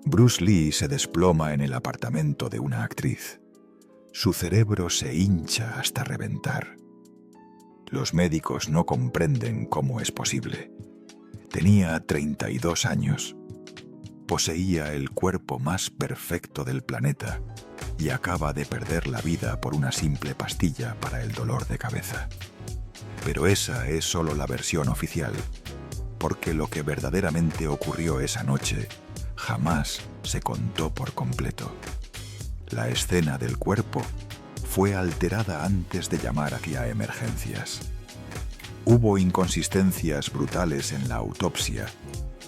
Bruce Lee se desploma en el apartamento de una actriz. Su cerebro se hincha hasta reventar. Los médicos no comprenden cómo es posible. Tenía 32 años. Poseía el cuerpo más perfecto del planeta y acaba de perder la vida por una simple pastilla para el dolor de cabeza. Pero esa es solo la versión oficial, porque lo que verdaderamente ocurrió esa noche jamás se contó por completo. La escena del cuerpo fue alterada antes de llamar hacia emergencias. Hubo inconsistencias brutales en la autopsia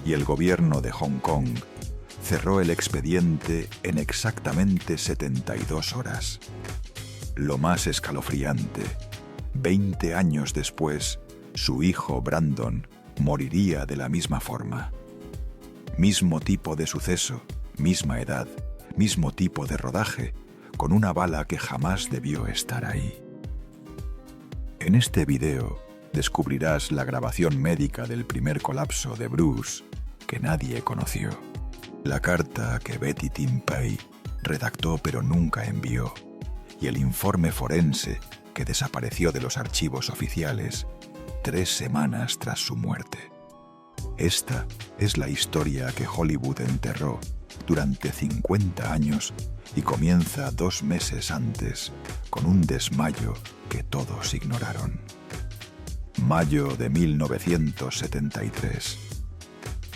y el gobierno de Hong Kong cerró el expediente en exactamente 72 horas. Lo más escalofriante, 20 años después, su hijo Brandon moriría de la misma forma. Mismo tipo de suceso, misma edad, mismo tipo de rodaje, con una bala que jamás debió estar ahí. En este video descubrirás la grabación médica del primer colapso de Bruce que nadie conoció. La carta que Betty Timpey redactó pero nunca envió, y el informe forense que desapareció de los archivos oficiales 3 semanas tras su muerte. Esta es la historia que Hollywood enterró durante 50 años y comienza 2 meses antes con un desmayo que todos ignoraron. Mayo de 1973.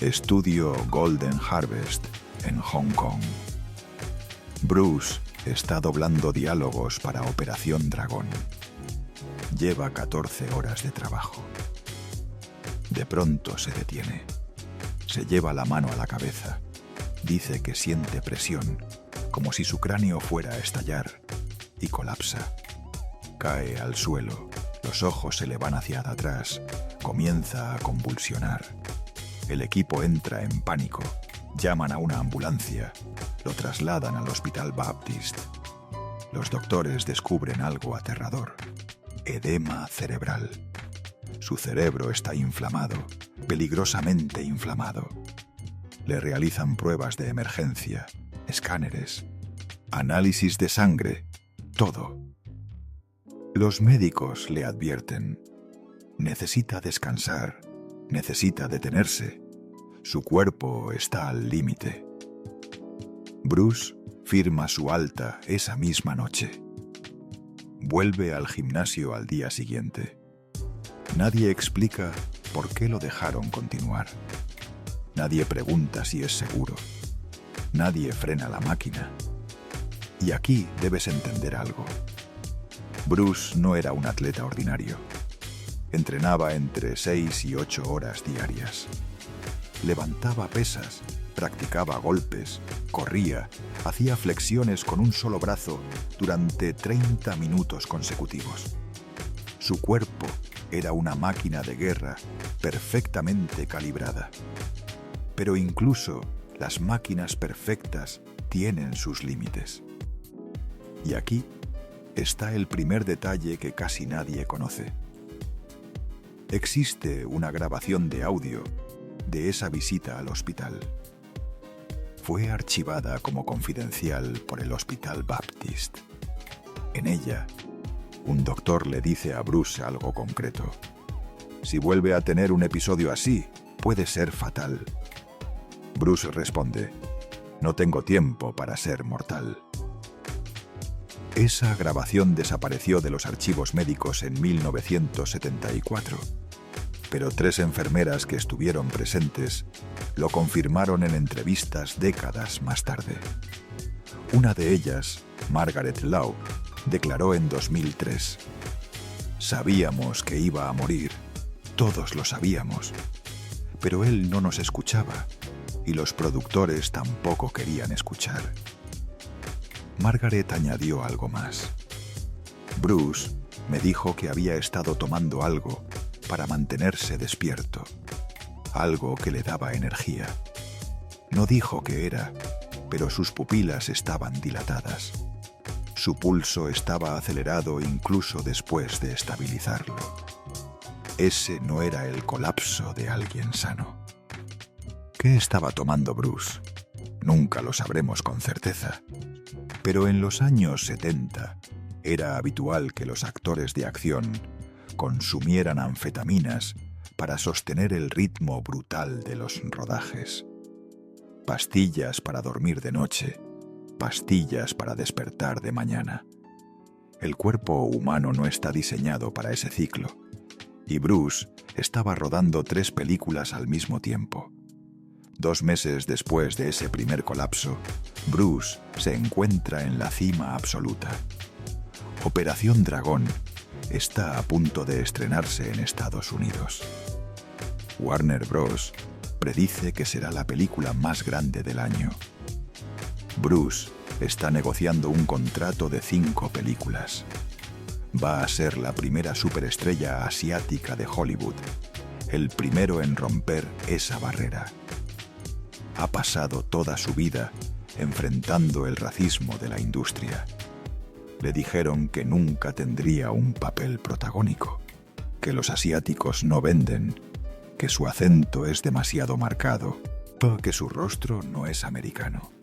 Estudio Golden Harvest en Hong Kong. Bruce está doblando diálogos para Operación Dragón. Lleva 14 horas de trabajo. De pronto se detiene. Se lleva la mano a la cabeza. Dice que siente presión, como si su cráneo fuera a estallar, y colapsa. Cae al suelo, los ojos se le van hacia atrás, comienza a convulsionar. El equipo entra en pánico, llaman a una ambulancia, lo trasladan al Hospital Baptist. Los doctores descubren algo aterrador: edema cerebral. Su cerebro está inflamado, peligrosamente inflamado. Le realizan pruebas de emergencia, escáneres, análisis de sangre, todo. Los médicos le advierten: necesita descansar, necesita detenerse. Su cuerpo está al límite. Bruce firma su alta esa misma noche. Vuelve al gimnasio al día siguiente. Nadie explica por qué lo dejaron continuar. Nadie pregunta si es seguro. Nadie frena la máquina. Y aquí debes entender algo. Bruce no era un atleta ordinario. Entrenaba entre 6 y 8 horas diarias. Levantaba pesas, practicaba golpes, corría, hacía flexiones con un solo brazo durante 30 minutos consecutivos. Su cuerpo era una máquina de guerra perfectamente calibrada. Pero incluso las máquinas perfectas tienen sus límites. Y aquí está el primer detalle que casi nadie conoce. Existe una grabación de audio de esa visita al hospital. Fue archivada como confidencial por el Hospital Baptist. En ella, un doctor le dice a Bruce algo concreto: si vuelve a tener un episodio así, puede ser fatal. Bruce responde: no tengo tiempo para ser mortal. Esa grabación desapareció de los archivos médicos en 1974, pero 3 enfermeras que estuvieron presentes lo confirmaron en entrevistas décadas más tarde. Una de ellas, Margaret Low, declaró en 2003: sabíamos que iba a morir, todos lo sabíamos, pero él no nos escuchaba y los productores tampoco querían escuchar. Margaret añadió algo más: Bruce me dijo que había estado tomando algo para mantenerse despierto, algo que le daba energía. No dijo qué era, pero sus pupilas estaban dilatadas. Su pulso estaba acelerado incluso después de estabilizarlo. Ese no era el colapso de alguien sano. ¿Qué estaba tomando Bruce? Nunca lo sabremos con certeza. Pero en los años 70 era habitual que los actores de acción consumieran anfetaminas para sostener el ritmo brutal de los rodajes. Pastillas para dormir de noche, pastillas para despertar de mañana. El cuerpo humano no está diseñado para ese ciclo, y Bruce estaba rodando 3 películas al mismo tiempo. 2 meses después de ese primer colapso, Bruce se encuentra en la cima absoluta. Operación Dragón está a punto de estrenarse en Estados Unidos. Warner Bros. Predice que será la película más grande del año. Bruce está negociando un contrato de 5 películas. Va a ser la primera superestrella asiática de Hollywood, el primero en romper esa barrera. Ha pasado toda su vida enfrentando el racismo de la industria. Le dijeron que nunca tendría un papel protagónico, que los asiáticos no venden, que su acento es demasiado marcado, que su rostro no es americano.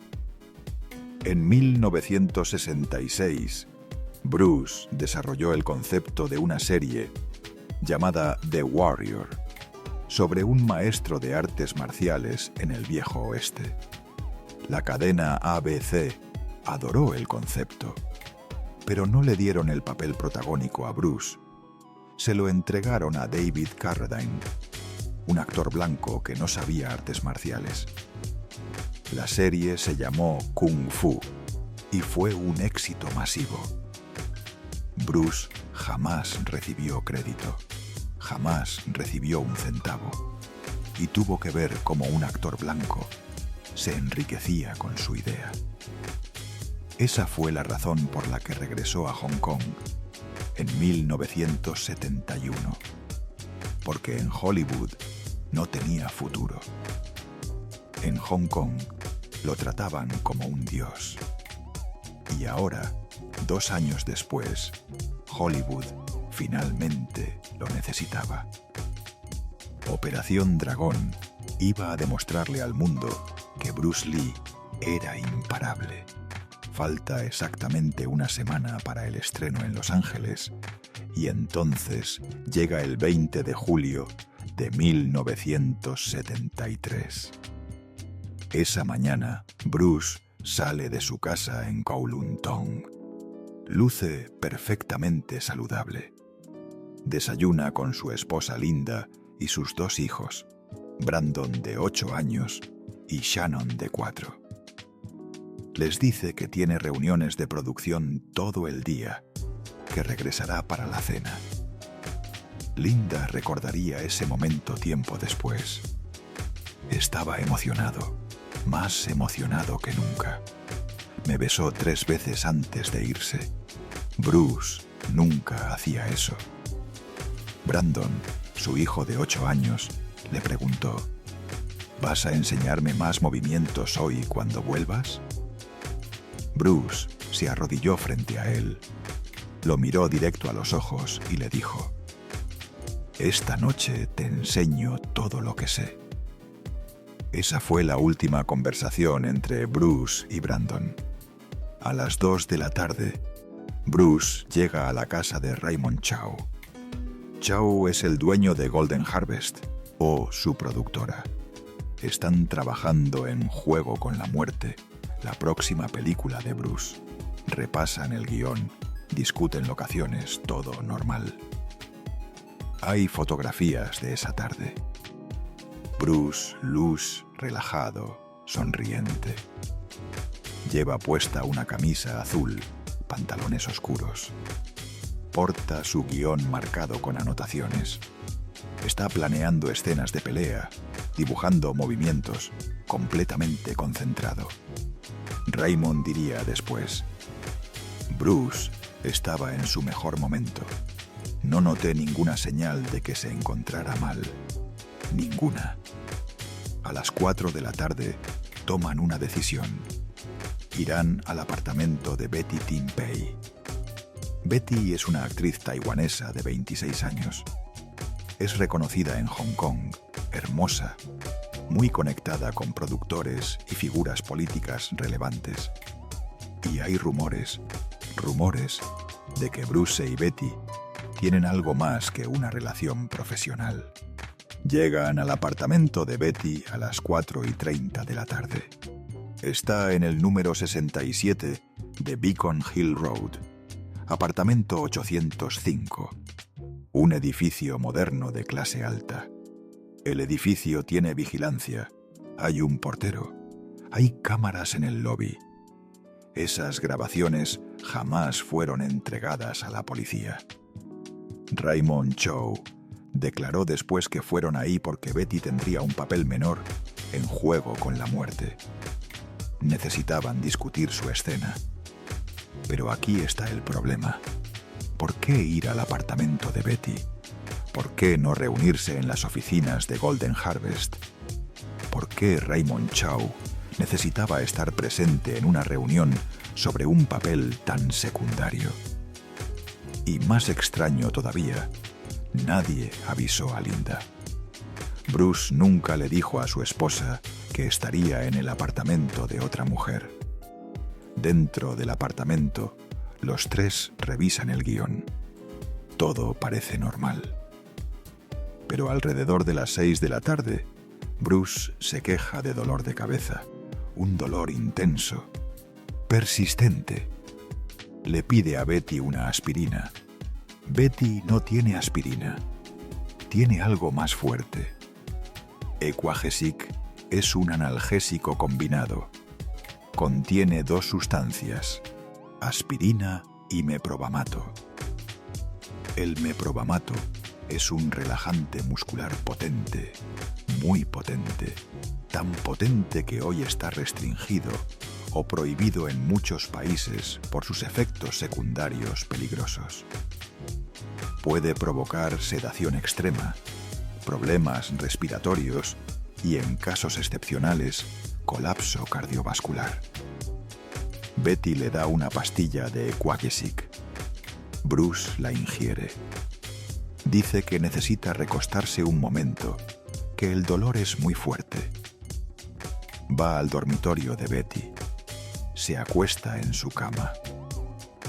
En 1966, Bruce desarrolló el concepto de una serie llamada The Warrior, sobre un maestro de artes marciales en el Viejo Oeste. La cadena ABC adoró el concepto, pero no le dieron el papel protagónico a Bruce. Se lo entregaron a David Carradine, un actor blanco que no sabía artes marciales. La serie se llamó Kung Fu y fue un éxito masivo. Bruce jamás recibió crédito, jamás recibió un centavo, y tuvo que ver cómo un actor blanco se enriquecía con su idea. Esa fue la razón por la que regresó a Hong Kong en 1971, porque en Hollywood no tenía futuro. En Hong Kong lo trataban como un dios. Y ahora, 2 años después, Hollywood finalmente lo necesitaba. Operación Dragón iba a demostrarle al mundo que Bruce Lee era imparable. Falta exactamente una semana para el estreno en Los Ángeles, y entonces llega el 20 de julio de 1973. Esa mañana, Bruce sale de su casa en Kowloon Tong. Luce perfectamente saludable. Desayuna con su esposa Linda y sus 2 hijos, Brandon de 8 años y Shannon de 4. Les dice que tiene reuniones de producción todo el día, que regresará para la cena. Linda recordaría ese momento tiempo después. Estaba emocionado, más emocionado que nunca. Me besó 3 veces antes de irse. Bruce nunca hacía eso. Brandon, su hijo de 8 años, le preguntó: ¿vas a enseñarme más movimientos hoy cuando vuelvas? Bruce se arrodilló frente a él, lo miró directo a los ojos y le dijo: esta noche te enseño todo lo que sé. Esa fue la última conversación entre Bruce y Brandon. A las 2 de la tarde, Bruce llega a la casa de Raymond Chow. Chow es el dueño de Golden Harvest, o su productora. Están trabajando en Juego con la Muerte, la próxima película de Bruce. Repasan el guión, discuten locaciones, todo normal. Hay fotografías de esa tarde. Bruce, luz, relajado, sonriente. Lleva puesta una camisa azul, pantalones oscuros. Porta su guión marcado con anotaciones. Está planeando escenas de pelea, dibujando movimientos, completamente concentrado. Raymond diría después: Bruce estaba en su mejor momento. No noté ninguna señal de que se encontrara mal. Ninguna. A las 4 de la tarde toman una decisión. Irán al apartamento de Betty Tin Pei. Betty es una actriz taiwanesa de 26 años. Es reconocida en Hong Kong, hermosa, muy conectada con productores y figuras políticas relevantes. Y hay rumores de que Bruce y Betty tienen algo más que una relación profesional. Llegan al apartamento de Betty a las 4:30 de la tarde. Está en el número 67 de Beacon Hill Road, apartamento 805, un edificio moderno de clase alta. El edificio tiene vigilancia, hay un portero, hay cámaras en el lobby. Esas grabaciones jamás fueron entregadas a la policía. Raymond Chow declaró después que fueron ahí porque Betty tendría un papel menor en juego con la muerte. Necesitaban discutir su escena. Pero aquí está el problema. ¿Por qué ir al apartamento de Betty? ¿Por qué no reunirse en las oficinas de Golden Harvest? ¿Por qué Raymond Chow necesitaba estar presente en una reunión sobre un papel tan secundario? Y más extraño todavía, nadie avisó a Linda. Bruce nunca le dijo a su esposa que estaría en el apartamento de otra mujer. Dentro del apartamento, los tres revisan el guión. Todo parece normal. Pero alrededor de las 6 de la tarde, Bruce se queja de dolor de cabeza, un dolor intenso, persistente. Le pide a Betty una aspirina. Betty no tiene aspirina, tiene algo más fuerte. Equagesic es un analgésico combinado. Contiene 2 sustancias, aspirina y meprovamato. El meprovamato es un relajante muscular potente, muy potente, tan potente que hoy está restringido o prohibido en muchos países por sus efectos secundarios peligrosos. Puede provocar sedación extrema, problemas respiratorios y, en casos excepcionales, colapso cardiovascular. Betty le da una pastilla de Equagesic. Bruce la ingiere. Dice que necesita recostarse un momento, que el dolor es muy fuerte. Va al dormitorio de Betty. Se acuesta en su cama.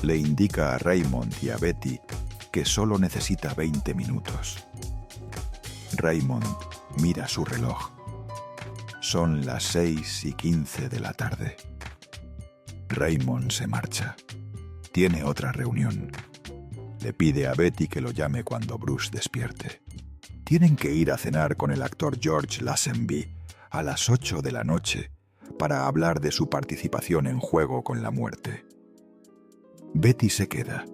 Le indica a Raymond y a Betty que solo necesita 20 minutos. Raymond mira su reloj. Son las 6:15 de la tarde. Raymond se marcha. Tiene otra reunión. Le pide a Betty que lo llame cuando Bruce despierte. Tienen que ir a cenar con el actor George Lazenby a las 8 de la noche para hablar de su participación en Juego con la Muerte. Betty se queda.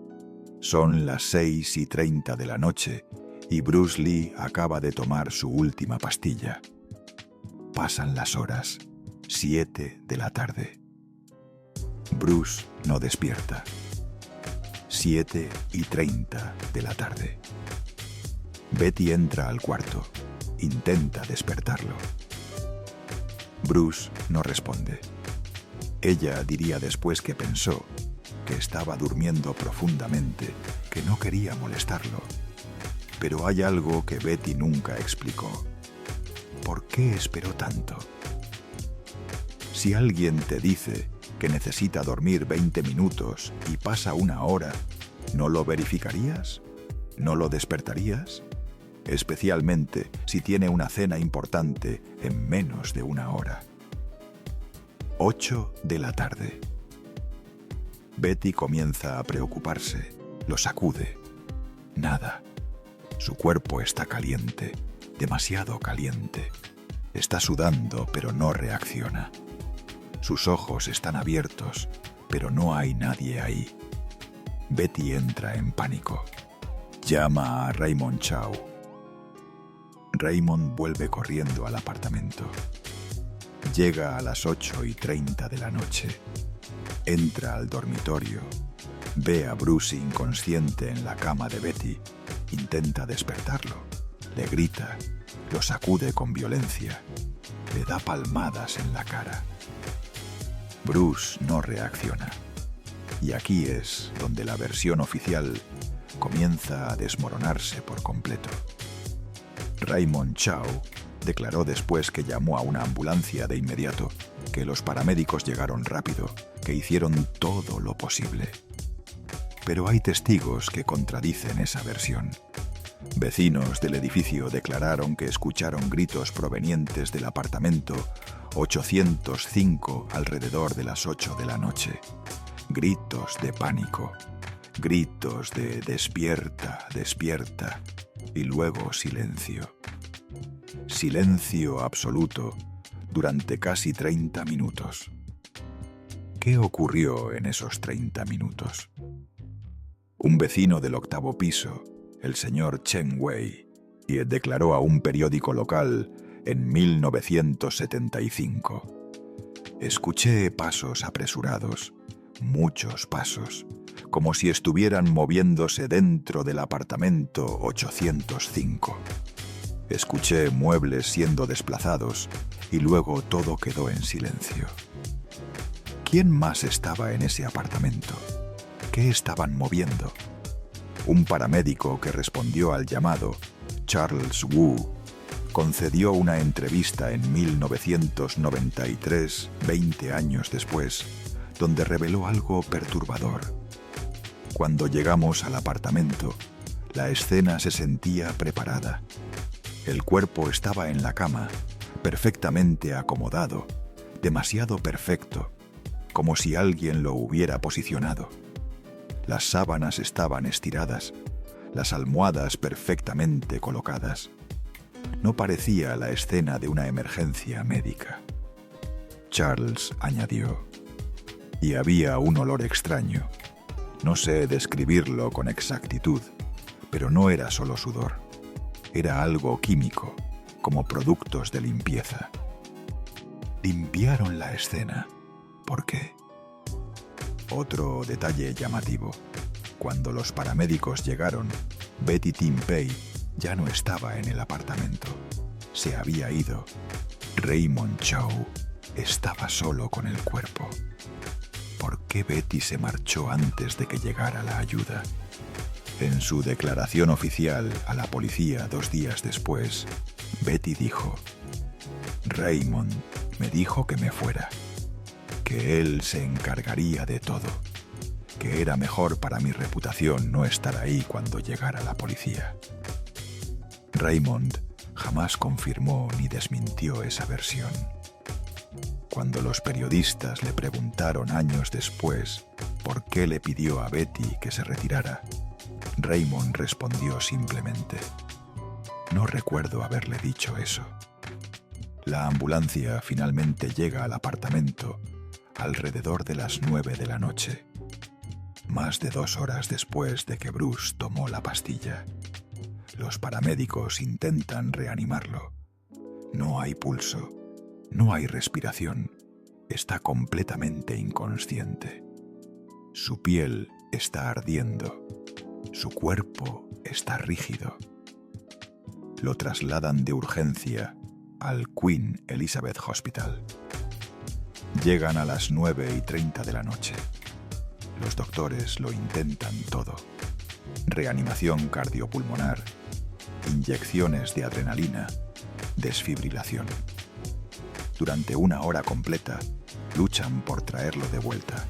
Son las 6:30 de la noche y Bruce Lee acaba de tomar su última pastilla. Pasan las horas, 7 de la tarde. Bruce no despierta. 7:30 de la tarde. Betty entra al cuarto. Intenta despertarlo. Bruce no responde. Ella diría después que pensó que estaba durmiendo profundamente, que no quería molestarlo. Pero hay algo que Betty nunca explicó. ¿Por qué esperó tanto? Si alguien te dice que necesita dormir 20 minutos y pasa una hora, ¿no lo verificarías? ¿No lo despertarías? Especialmente si tiene una cena importante en menos de una hora. 8 de la tarde. Betty comienza a preocuparse. Lo sacude. Nada. Su cuerpo está caliente, demasiado caliente. Está sudando, pero no reacciona. Sus ojos están abiertos, pero no hay nadie ahí. Betty entra en pánico. Llama a Raymond Chow. Raymond vuelve corriendo al apartamento. Llega a las 8:30 de la noche. Entra al dormitorio. Ve a Bruce inconsciente en la cama de Betty. Intenta despertarlo. Le grita. Lo sacude con violencia. Le da palmadas en la cara. Bruce no reacciona. Y aquí es donde la versión oficial comienza a desmoronarse por completo. Raymond Chow declaró después que llamó a una ambulancia de inmediato, que los paramédicos llegaron rápido, que hicieron todo lo posible. Pero hay testigos que contradicen esa versión. Vecinos del edificio declararon que escucharon gritos provenientes del apartamento 805 alrededor de las 8 de la noche. Gritos de pánico, gritos de despierta, despierta, y luego silencio. Silencio absoluto durante casi 30 minutos. ¿Qué ocurrió en esos 30 minutos? Un vecino del 8º piso, el señor Chen Wei, declaró a un periódico local en 1975: escuché pasos apresurados, muchos pasos, como si estuvieran moviéndose dentro del apartamento 805. Escuché muebles siendo desplazados y luego todo quedó en silencio. ¿Quién más estaba en ese apartamento? ¿Qué estaban moviendo? Un paramédico que respondió al llamado, Charles Wu, concedió una entrevista en 1993, 20 años después, donde reveló algo perturbador. Cuando llegamos al apartamento, la escena se sentía preparada. El cuerpo estaba en la cama, perfectamente acomodado, demasiado perfecto, como si alguien lo hubiera posicionado. Las sábanas estaban estiradas, las almohadas perfectamente colocadas. No parecía la escena de una emergencia médica. Charles añadió: y había un olor extraño. No sé describirlo con exactitud, pero no era solo sudor. Era algo químico, como productos de limpieza. Limpiaron la escena. ¿Por qué? Otro detalle llamativo. Cuando los paramédicos llegaron, Betty Timpey ya no estaba en el apartamento. Se había ido. Raymond Chow estaba solo con el cuerpo. ¿Por qué Betty se marchó antes de que llegara la ayuda? En su declaración oficial a la policía 2 días después, Betty dijo: Raymond me dijo que me fuera, que él se encargaría de todo, que era mejor para mi reputación no estar ahí cuando llegara la policía. Raymond jamás confirmó ni desmintió esa versión. Cuando los periodistas le preguntaron años después por qué le pidió a Betty que se retirara, Raymond respondió simplemente: no recuerdo haberle dicho eso. La ambulancia finalmente llega al apartamento alrededor de las 9 de la noche, más de 2 horas después de que Bruce tomó la pastilla. Los paramédicos intentan reanimarlo. No hay pulso, no hay respiración, está completamente inconsciente. Su piel está ardiendo, su cuerpo está rígido. Lo trasladan de urgencia al Queen Elizabeth Hospital. Llegan a las 9:30 de la noche. Los doctores lo intentan todo. Reanimación cardiopulmonar, inyecciones de adrenalina, desfibrilación. Durante 1 hora completa, luchan por traerlo de vuelta.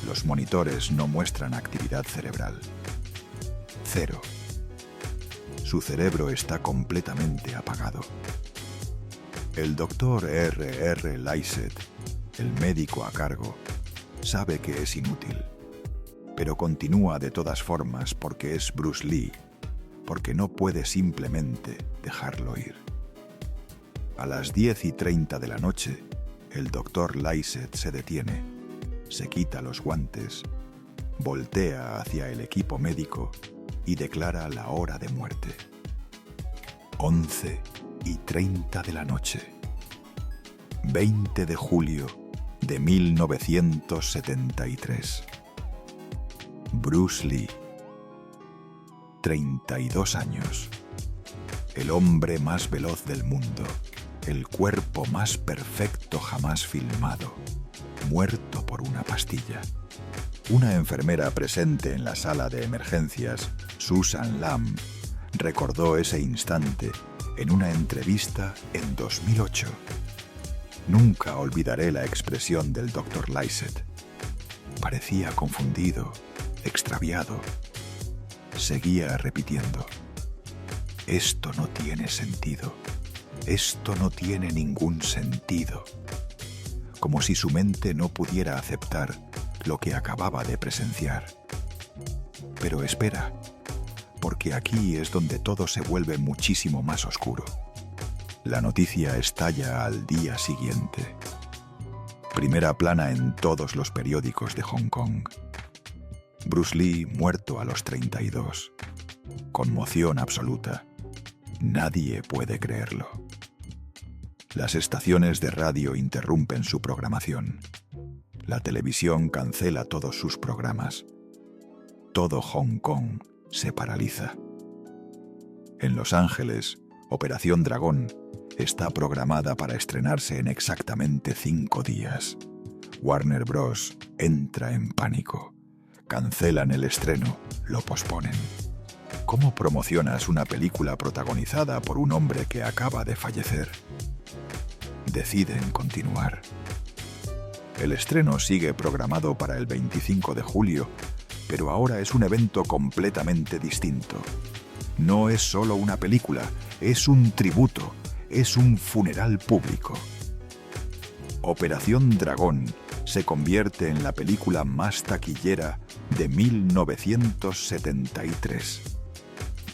Los monitores no muestran actividad cerebral. 0. Su cerebro está completamente apagado. El doctor R.R. Lysett, el médico a cargo, sabe que es inútil, pero continúa de todas formas porque es Bruce Lee, porque no puede simplemente dejarlo ir. A las 10:30 de la noche, el doctor Lysett se detiene, se quita los guantes, voltea hacia el equipo médico y declara la hora de muerte. 11:30 de la noche. 20 de julio de 1973. Bruce Lee. 32 años. El hombre más veloz del mundo. El cuerpo más perfecto jamás filmado. Muerto por una pastilla. Una enfermera presente en la sala de emergencias, Susan Lam, recordó ese instante en una entrevista en 2008. Nunca olvidaré la expresión del Dr. Lycett. Parecía confundido, extraviado. Seguía repitiendo: esto no tiene sentido. Esto no tiene ningún sentido. Como si su mente no pudiera aceptar lo que acababa de presenciar. Pero espera, porque aquí es donde todo se vuelve muchísimo más oscuro. La noticia estalla al día siguiente. Primera plana en todos los periódicos de Hong Kong. Bruce Lee muerto a los 32. Conmoción absoluta. Nadie puede creerlo. Las estaciones de radio interrumpen su programación. La televisión cancela todos sus programas. Todo Hong Kong se paraliza. En Los Ángeles, Operación Dragón está programada para estrenarse en exactamente 5 días. Warner Bros. Entra en pánico. Cancelan el estreno, lo posponen. ¿Cómo promocionas una película protagonizada por un hombre que acaba de fallecer? Deciden continuar. El estreno sigue programado para el 25 de julio, pero ahora es un evento completamente distinto. No es solo una película, es un tributo, es un funeral público. Operación Dragón se convierte en la película más taquillera de 1973.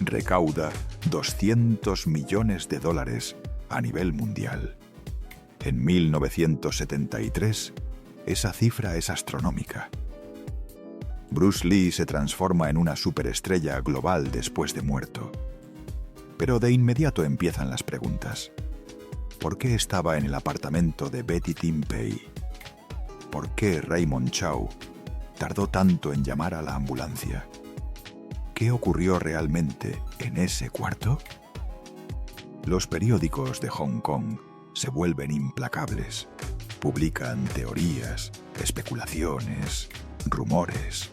Recauda $200 millones a nivel mundial. En 1973, esa cifra es astronómica. Bruce Lee se transforma en una superestrella global después de muerto. Pero de inmediato empiezan las preguntas. ¿Por qué estaba en el apartamento de Betty Tim Pei? ¿Por qué Raymond Chow tardó tanto en llamar a la ambulancia? ¿Qué ocurrió realmente en ese cuarto? Los periódicos de Hong Kong se vuelven implacables. Publican teorías, especulaciones, rumores.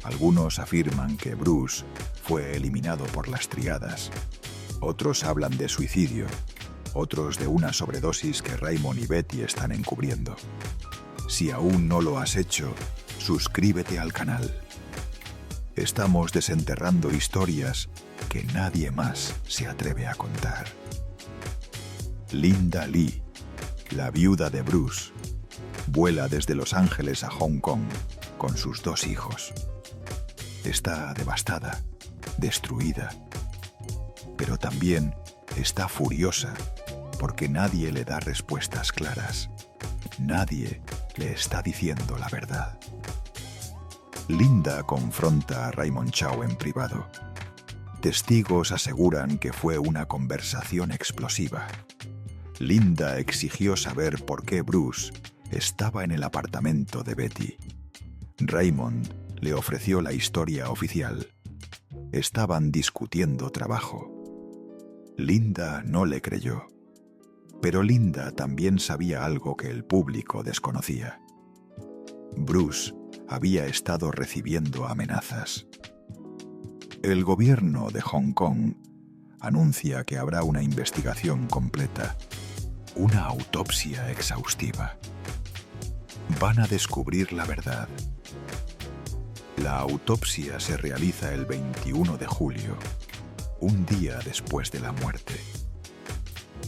Algunos afirman que Bruce fue eliminado por las triadas. Otros hablan de suicidio. Otros de una sobredosis que Raymond y Betty están encubriendo. Si aún no lo has hecho, suscríbete al canal. Estamos desenterrando historias que nadie más se atreve a contar. Linda Lee, la viuda de Bruce, vuela desde Los Ángeles a Hong Kong con sus 2 hijos. Está devastada, destruida, pero también está furiosa porque nadie le da respuestas claras. Nadie le está diciendo la verdad. Linda confronta a Raymond Chow en privado. Testigos aseguran que fue una conversación explosiva. Linda exigió saber por qué Bruce estaba en el apartamento de Betty. Raymond le ofreció la historia oficial. Estaban discutiendo trabajo. Linda no le creyó. Pero Linda también sabía algo que el público desconocía. Bruce había estado recibiendo amenazas. El gobierno de Hong Kong anuncia que habrá una investigación completa, una autopsia exhaustiva. Van a descubrir la verdad. La autopsia se realiza el 21 de julio, un día después de la muerte.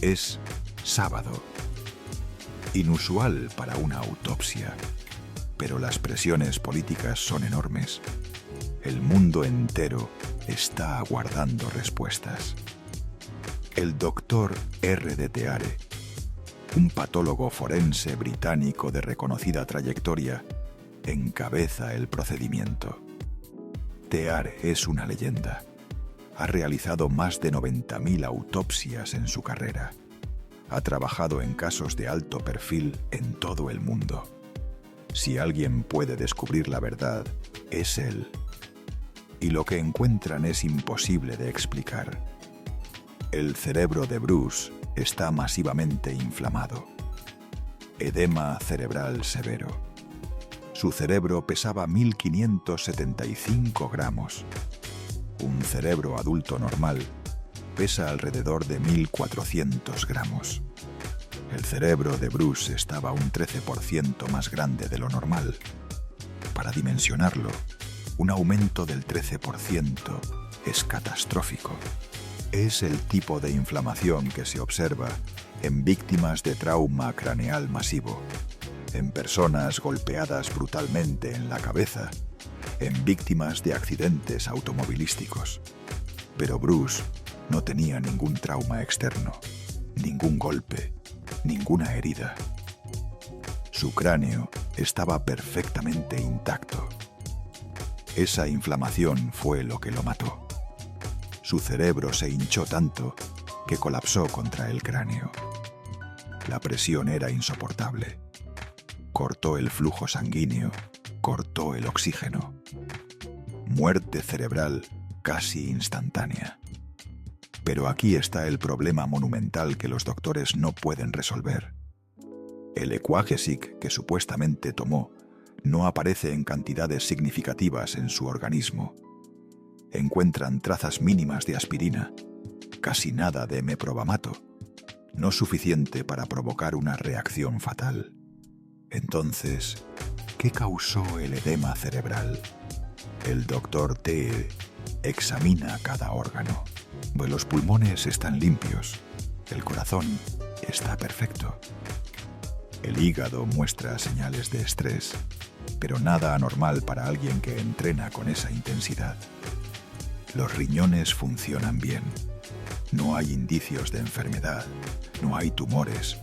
Es sábado. Inusual para una autopsia, pero las presiones políticas son enormes. El mundo entero está aguardando respuestas. El doctor R. de Teare, un patólogo forense británico de reconocida trayectoria, encabeza el procedimiento. Teare es una leyenda. Ha realizado más de 90.000 autopsias en su carrera. Ha trabajado en casos de alto perfil en todo el mundo. Si alguien puede descubrir la verdad, es él. Y lo que encuentran es imposible de explicar. El cerebro de Bruce está masivamente inflamado. Edema cerebral severo. Su cerebro pesaba 1.575 gramos. Un cerebro adulto normal pesa alrededor de 1.400 gramos. El cerebro de Bruce estaba un 13% más grande de lo normal. Para dimensionarlo, un aumento del 13% es catastrófico. Es el tipo de inflamación que se observa en víctimas de trauma craneal masivo, en personas golpeadas brutalmente en la cabeza, en víctimas de accidentes automovilísticos. Pero Bruce no tenía ningún trauma externo, ningún golpe, ninguna herida. Su cráneo estaba perfectamente intacto. Esa inflamación fue lo que lo mató. Su cerebro se hinchó tanto que colapsó contra el cráneo. La presión era insoportable. Cortó el flujo sanguíneo, cortó el oxígeno. Muerte cerebral casi instantánea. Pero aquí está el problema monumental que los doctores no pueden resolver. El Equagesic que supuestamente tomó no aparece en cantidades significativas en su organismo. Encuentran trazas mínimas de aspirina, casi nada de meprobamato, no suficiente para provocar una reacción fatal. Entonces, ¿qué causó el edema cerebral? El doctor T examina cada órgano. Los pulmones están limpios, el corazón está perfecto. El hígado muestra señales de estrés, pero nada anormal para alguien que entrena con esa intensidad. Los riñones funcionan bien. No hay indicios de enfermedad, no hay tumores,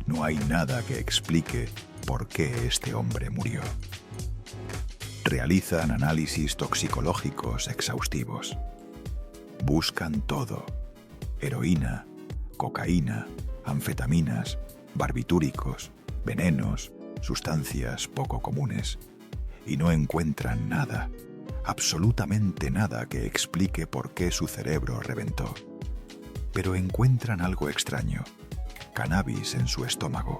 no hay nada que explique por qué este hombre murió. Realizan análisis toxicológicos exhaustivos. Buscan todo: heroína, cocaína, anfetaminas, barbitúricos, venenos, sustancias poco comunes. Y no encuentran nada, absolutamente nada que explique por qué su cerebro reventó. Pero encuentran algo extraño: cannabis en su estómago.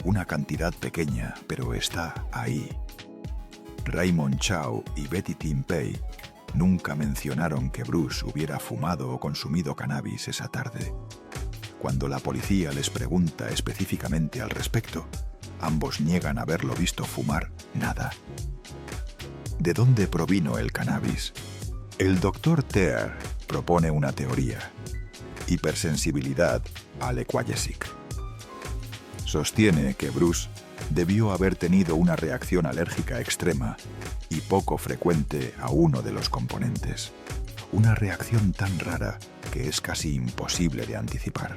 Una cantidad pequeña, pero está ahí. Raymond Chow y Betty Timpey nunca mencionaron que Bruce hubiera fumado o consumido cannabis esa tarde. Cuando la policía les pregunta específicamente al respecto, ambos niegan haberlo visto fumar nada. ¿De dónde provino el cannabis? El Dr. Teer propone una teoría: hipersensibilidad al Equagesic. Sostiene que Bruce debió haber tenido una reacción alérgica extrema y poco frecuente a uno de los componentes. Una reacción tan rara que es casi imposible de anticipar.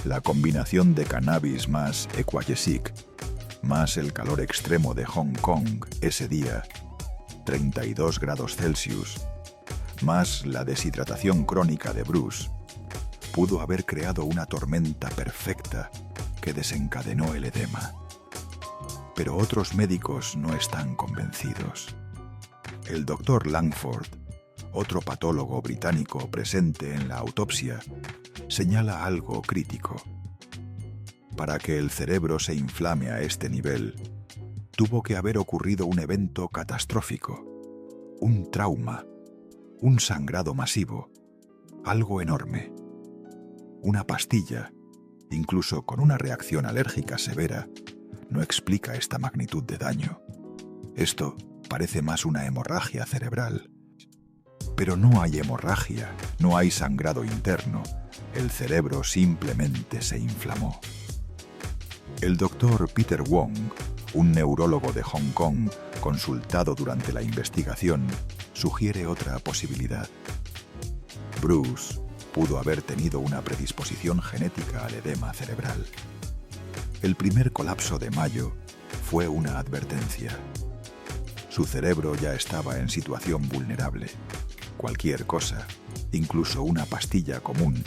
La combinación de cannabis más Equagesic, más el calor extremo de Hong Kong ese día, 32 grados Celsius, más la deshidratación crónica de Bruce, pudo haber creado una tormenta perfecta que desencadenó el edema. Pero otros médicos no están convencidos. El Dr. Langford, otro patólogo británico presente en la autopsia, señala algo crítico. Para que el cerebro se inflame a este nivel, tuvo que haber ocurrido un evento catastrófico, un trauma, un sangrado masivo, algo enorme. Una pastilla, incluso con una reacción alérgica severa, no explica esta magnitud de daño. Esto parece más una hemorragia cerebral. Pero no hay hemorragia, no hay sangrado interno. El cerebro simplemente se inflamó. El doctor Peter Wong, un neurólogo de Hong Kong consultado durante la investigación, sugiere otra posibilidad. Bruce pudo haber tenido una predisposición genética al edema cerebral. El primer colapso de mayo fue una advertencia. Su cerebro ya estaba en situación vulnerable. Cualquier cosa, incluso una pastilla común,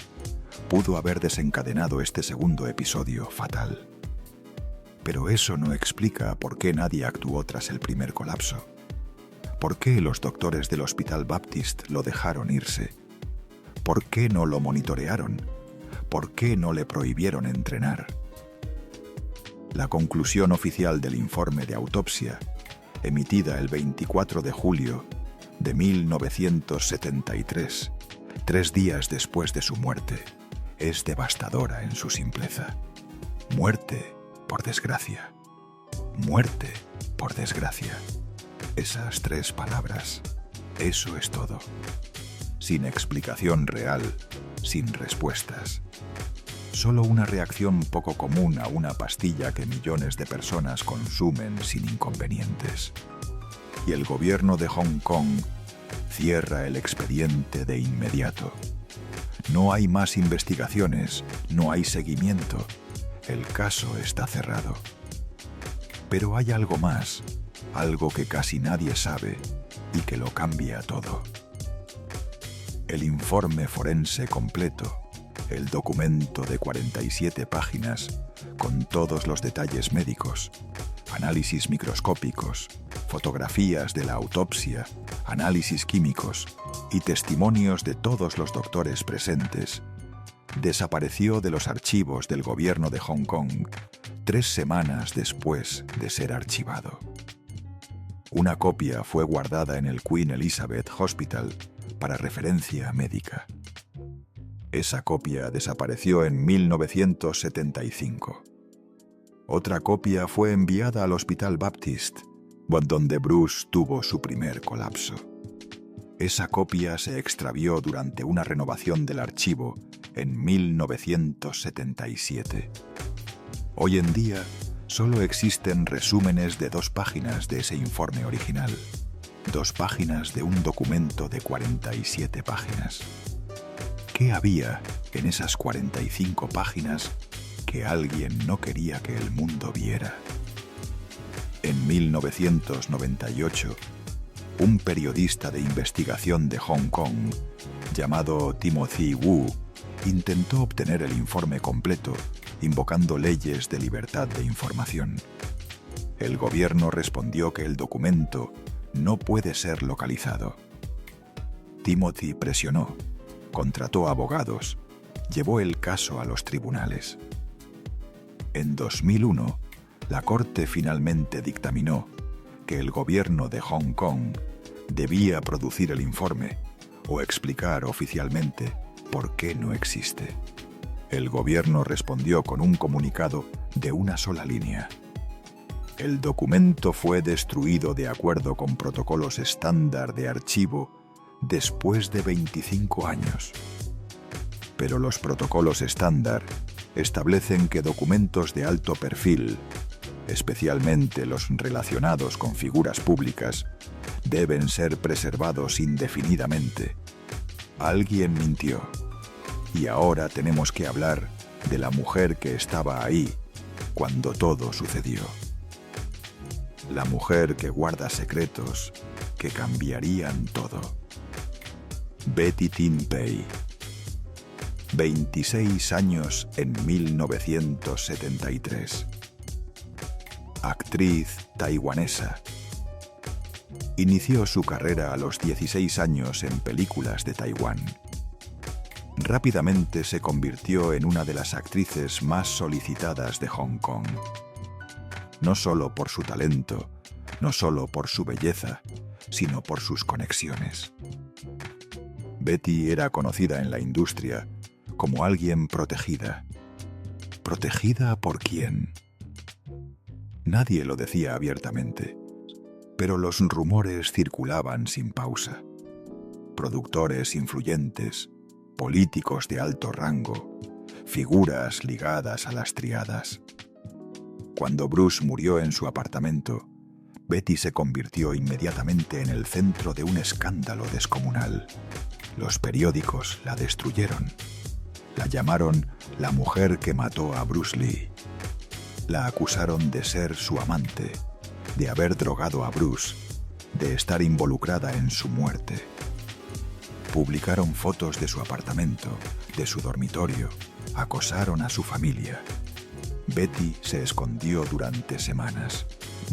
pudo haber desencadenado este segundo episodio fatal. Pero eso no explica por qué nadie actuó tras el primer colapso. ¿Por qué los doctores del Hospital Baptist lo dejaron irse? ¿Por qué no lo monitorearon? ¿Por qué no le prohibieron entrenar? La conclusión oficial del informe de autopsia, emitida el 24 de julio de 1973, 3 días después de su muerte, es devastadora en su simpleza. Muerte por desgracia. Muerte por desgracia. Esas 3 palabras. Eso es todo. Sin explicación real, sin respuestas. Solo una reacción poco común a una pastilla que millones de personas consumen sin inconvenientes. Y el gobierno de Hong Kong cierra el expediente de inmediato. No hay más investigaciones, no hay seguimiento. El caso está cerrado. Pero hay algo más, algo que casi nadie sabe y que lo cambia todo. El informe forense completo, el documento de 47 páginas con todos los detalles médicos, análisis microscópicos, fotografías de la autopsia, análisis químicos y testimonios de todos los doctores presentes, desapareció de los archivos del gobierno de Hong Kong 3 semanas después de ser archivado. Una copia fue guardada en el Queen Elizabeth Hospital para referencia médica. Esa copia desapareció en 1975. Otra copia fue enviada al Hospital Baptist, donde Bruce tuvo su primer colapso. Esa copia se extravió durante una renovación del archivo en 1977. Hoy en día, solo existen resúmenes de 2 páginas de ese informe original, 2 páginas de un documento de 47 páginas. ¿Qué había en esas 45 páginas que alguien no quería que el mundo viera? En 1998, un periodista de investigación de Hong Kong, llamado Timothy Wu, intentó obtener el informe completo, invocando leyes de libertad de información. El gobierno respondió que el documento no puede ser localizado. Timothy presionó, contrató abogados, llevó el caso a los tribunales. En 2001, la Corte finalmente dictaminó que el gobierno de Hong Kong debía producir el informe o explicar oficialmente por qué no existe. El gobierno respondió con un comunicado de una sola línea. El documento fue destruido de acuerdo con protocolos estándar de archivo después de 25 años. Pero los protocolos estándar establecen que documentos de alto perfil, especialmente los relacionados con figuras públicas, deben ser preservados indefinidamente. Alguien mintió. Y ahora tenemos que hablar de la mujer que estaba ahí cuando todo sucedió. La mujer que guarda secretos que cambiarían todo. Betty Tin Pei. 26 años en 1973. Actriz taiwanesa. Inició su carrera a los 16 años en películas de Taiwán. Rápidamente se convirtió en una de las actrices más solicitadas de Hong Kong. No solo por su talento, no solo por su belleza, sino por sus conexiones. Betty era conocida en la industria como alguien protegida. ¿Protegida por quién? Nadie lo decía abiertamente, pero los rumores circulaban sin pausa. Productores influyentes, políticos de alto rango, figuras ligadas a las triadas. Cuando Bruce murió en su apartamento, Betty se convirtió inmediatamente en el centro de un escándalo descomunal. Los periódicos la destruyeron. La llamaron la mujer que mató a Bruce Lee. La acusaron de ser su amante, de haber drogado a Bruce, de estar involucrada en su muerte. Publicaron fotos de su apartamento, de su dormitorio, acosaron a su familia. Betty se escondió durante semanas.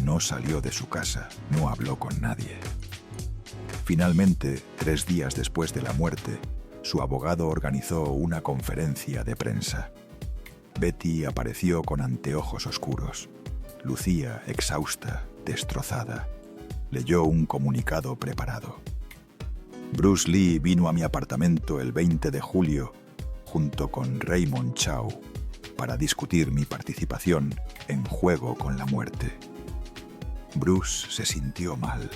No salió de su casa, no habló con nadie. Finalmente, 3 días después de la muerte, su abogado organizó una conferencia de prensa. Betty apareció con anteojos oscuros. Lucía exhausta, destrozada. Leyó un comunicado preparado. Bruce Lee vino a mi apartamento el 20 de julio junto con Raymond Chow para discutir mi participación en Juego con la Muerte. Bruce se sintió mal.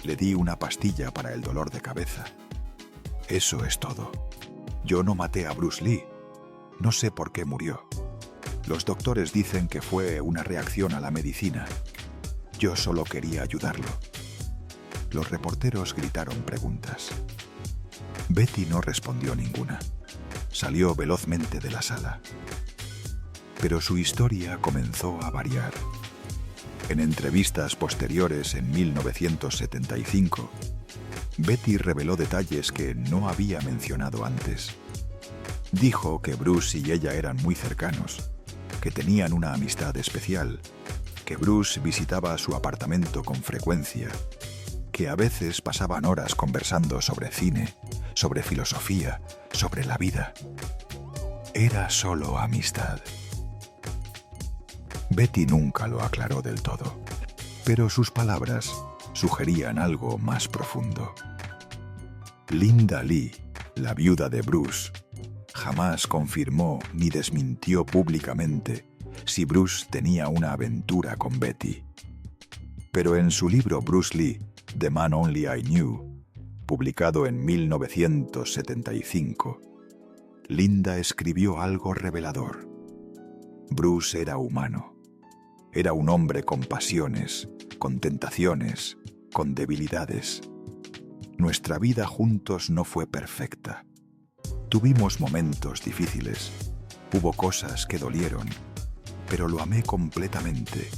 Le di una pastilla para el dolor de cabeza. Eso es todo. Yo no maté a Bruce Lee. No sé por qué murió. Los doctores dicen que fue una reacción a la medicina. Yo solo quería ayudarlo. Los reporteros gritaron preguntas. Betty no respondió ninguna. Salió velozmente de la sala. Pero su historia comenzó a variar. En entrevistas posteriores en 1975, Betty reveló detalles que no había mencionado antes. Dijo que Bruce y ella eran muy cercanos, que tenían una amistad especial, que Bruce visitaba su apartamento con frecuencia, que a veces pasaban horas conversando sobre cine, sobre filosofía, sobre la vida. Era solo amistad. Betty nunca lo aclaró del todo, pero sus palabras sugerían algo más profundo. Linda Lee, la viuda de Bruce, jamás confirmó ni desmintió públicamente si Bruce tenía una aventura con Betty. Pero en su libro Bruce Lee, The Man Only I Knew, publicado en 1975, Linda escribió algo revelador. Bruce era humano. Era un hombre con pasiones, con tentaciones, con debilidades. Nuestra vida juntos no fue perfecta. Tuvimos momentos difíciles, hubo cosas que dolieron, pero lo amé completamente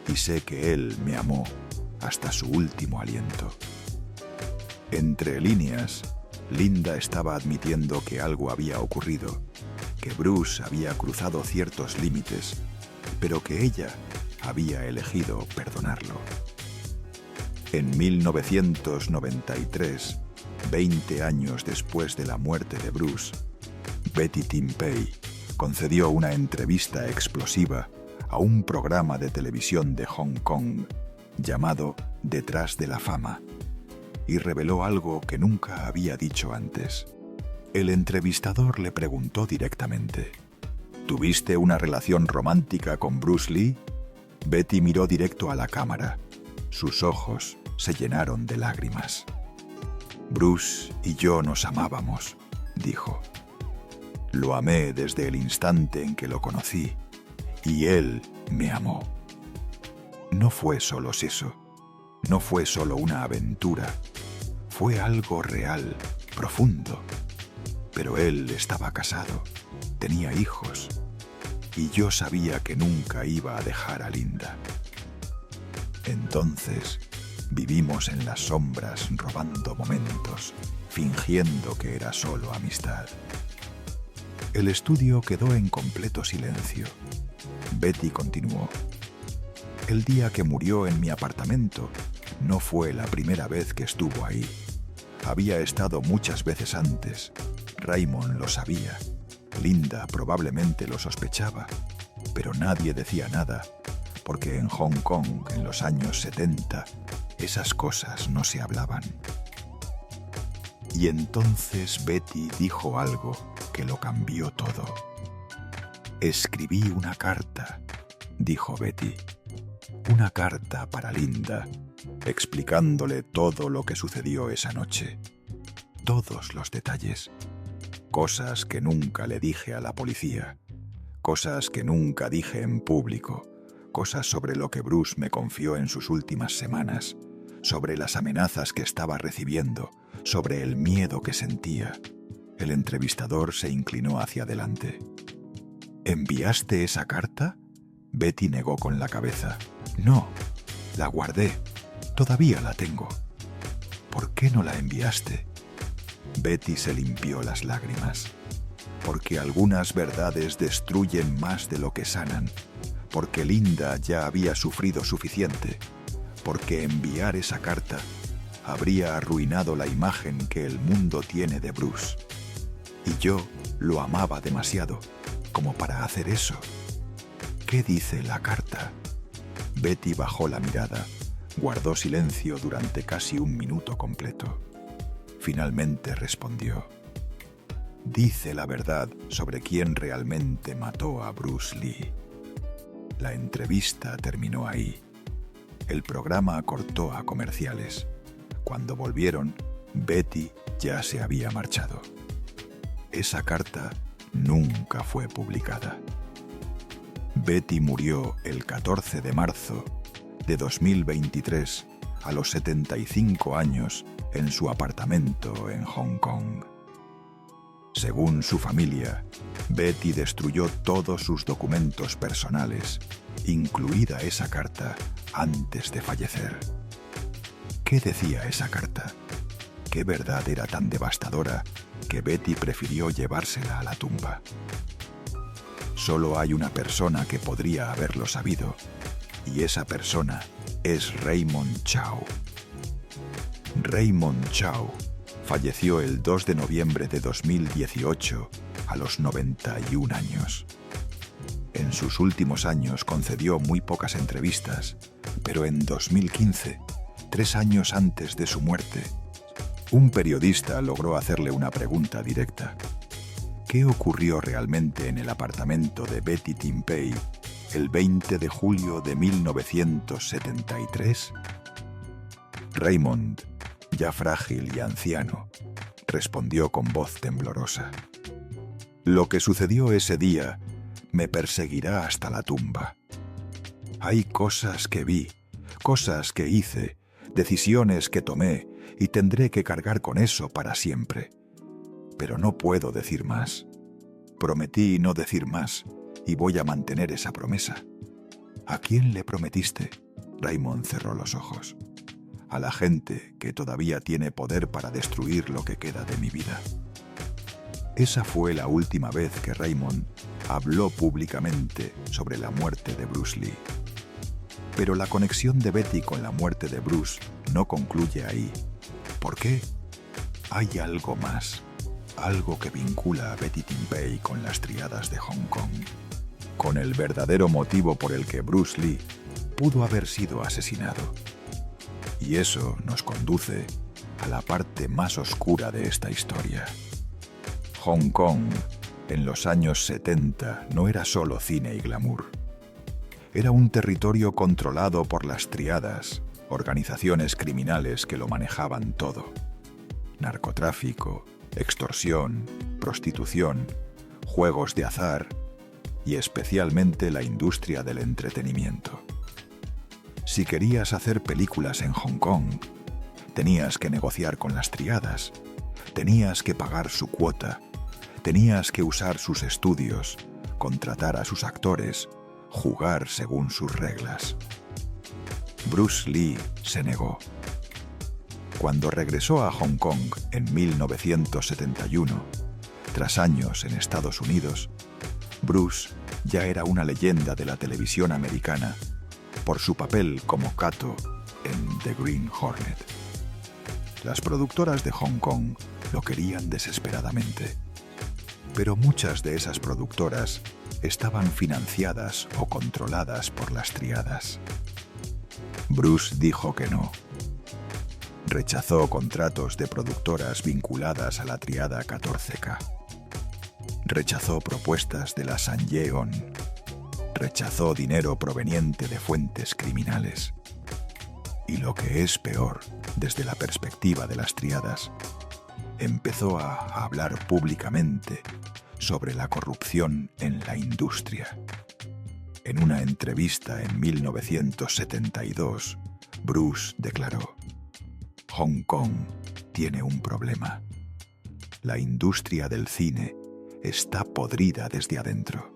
y sé que él me amó hasta su último aliento. Entre líneas, Linda estaba admitiendo que algo había ocurrido, que Bruce había cruzado ciertos límites, pero que ella había elegido perdonarlo. En 1993, 20 años después de la muerte de Bruce, Betty Timpey concedió una entrevista explosiva a un programa de televisión de Hong Kong llamado Detrás de la Fama, y reveló algo que nunca había dicho antes. El entrevistador le preguntó directamente: ¿tuviste una relación romántica con Bruce Lee? Betty miró directo a la cámara. Sus ojos se llenaron de lágrimas. Bruce y yo nos amábamos, dijo. Lo amé desde el instante en que lo conocí, y él me amó. No fue solo eso, no fue solo una aventura, fue algo real, profundo. Pero él estaba casado, tenía hijos, y yo sabía que nunca iba a dejar a Linda. Entonces, vivimos en las sombras robando momentos, fingiendo que era solo amistad. El estudio quedó en completo silencio. Betty continuó. El día que murió en mi apartamento no fue la primera vez que estuvo ahí. Había estado muchas veces antes. Raymond lo sabía. Linda probablemente lo sospechaba, pero nadie decía nada, porque en Hong Kong, en los años 70, esas cosas no se hablaban. Y entonces Betty dijo algo que lo cambió todo. Escribí una carta, dijo Betty. Una carta para Linda, explicándole todo lo que sucedió esa noche. Todos los detalles. Cosas que nunca le dije a la policía. Cosas que nunca dije en público. Cosas sobre lo que Bruce me confió en sus últimas semanas. Sobre las amenazas que estaba recibiendo. Sobre el miedo que sentía. El entrevistador se inclinó hacia adelante. ¿Enviaste esa carta? Betty negó con la cabeza. No, la guardé. Todavía la tengo. ¿Por qué no la enviaste? Betty se limpió las lágrimas. Porque algunas verdades destruyen más de lo que sanan. Porque Linda ya había sufrido suficiente. Porque enviar esa carta habría arruinado la imagen que el mundo tiene de Bruce. Y yo lo amaba demasiado como para hacer eso. ¿Qué dice la carta? Betty bajó la mirada. Guardó silencio durante casi un minuto completo. Finalmente respondió: dice la verdad sobre quién realmente mató a Bruce Lee. La entrevista terminó ahí. El programa cortó a comerciales. Cuando volvieron, Betty ya se había marchado. Esa carta nunca fue publicada. Betty murió el 14 de marzo de 2023 a los 75 años en su apartamento en Hong Kong. Según su familia, Betty destruyó todos sus documentos personales, incluida esa carta, antes de fallecer. ¿Qué decía esa carta? ¿Qué verdad era tan devastadora que Betty prefirió llevársela a la tumba? Solo hay una persona que podría haberlo sabido, y esa persona es Raymond Chow. Raymond Chow falleció el 2 de noviembre de 2018 a los 91 años. En sus últimos años concedió muy pocas entrevistas, pero en 2015, 3 años antes de su muerte, un periodista logró hacerle una pregunta directa. ¿Qué ocurrió realmente en el apartamento de Betty Tin Pei el 20 de julio de 1973? Raymond, ya frágil y anciano, respondió con voz temblorosa: lo que sucedió ese día me perseguirá hasta la tumba. Hay cosas que vi, cosas que hice, decisiones que tomé, y tendré que cargar con eso para siempre. Pero no puedo decir más. Prometí no decir más, y voy a mantener esa promesa. ¿A quién le prometiste? Raymond cerró los ojos. A la gente que todavía tiene poder para destruir lo que queda de mi vida. Esa fue la última vez que Raymond habló públicamente sobre la muerte de Bruce Lee. Pero la conexión de Betty con la muerte de Bruce no concluye ahí. ¿Por qué? Hay algo más, algo que vincula a Betty Tin Pei con las triadas de Hong Kong, con el verdadero motivo por el que Bruce Lee pudo haber sido asesinado. Y eso nos conduce a la parte más oscura de esta historia. Hong Kong, en los años 70, no era solo cine y glamour. Era un territorio controlado por las triadas, organizaciones criminales que lo manejaban todo. Narcotráfico, extorsión, prostitución, juegos de azar y especialmente la industria del entretenimiento. Si querías hacer películas en Hong Kong, tenías que negociar con las triadas, tenías que pagar su cuota, tenías que usar sus estudios, contratar a sus actores, jugar según sus reglas. Bruce Lee se negó. Cuando regresó a Hong Kong en 1971, tras años en Estados Unidos, Bruce ya era una leyenda de la televisión americana por su papel como Kato en The Green Hornet. Las productoras de Hong Kong lo querían desesperadamente, pero muchas de esas productoras estaban financiadas o controladas por las triadas. Bruce dijo que no. Rechazó contratos de productoras vinculadas a la triada 14K. Rechazó propuestas de la Sanjeon. Rechazó dinero proveniente de fuentes criminales. Y lo que es peor, desde la perspectiva de las triadas, empezó a hablar públicamente sobre la corrupción en la industria. En una entrevista en 1972, Bruce declaró: Hong Kong tiene un problema. La industria del cine está podrida desde adentro.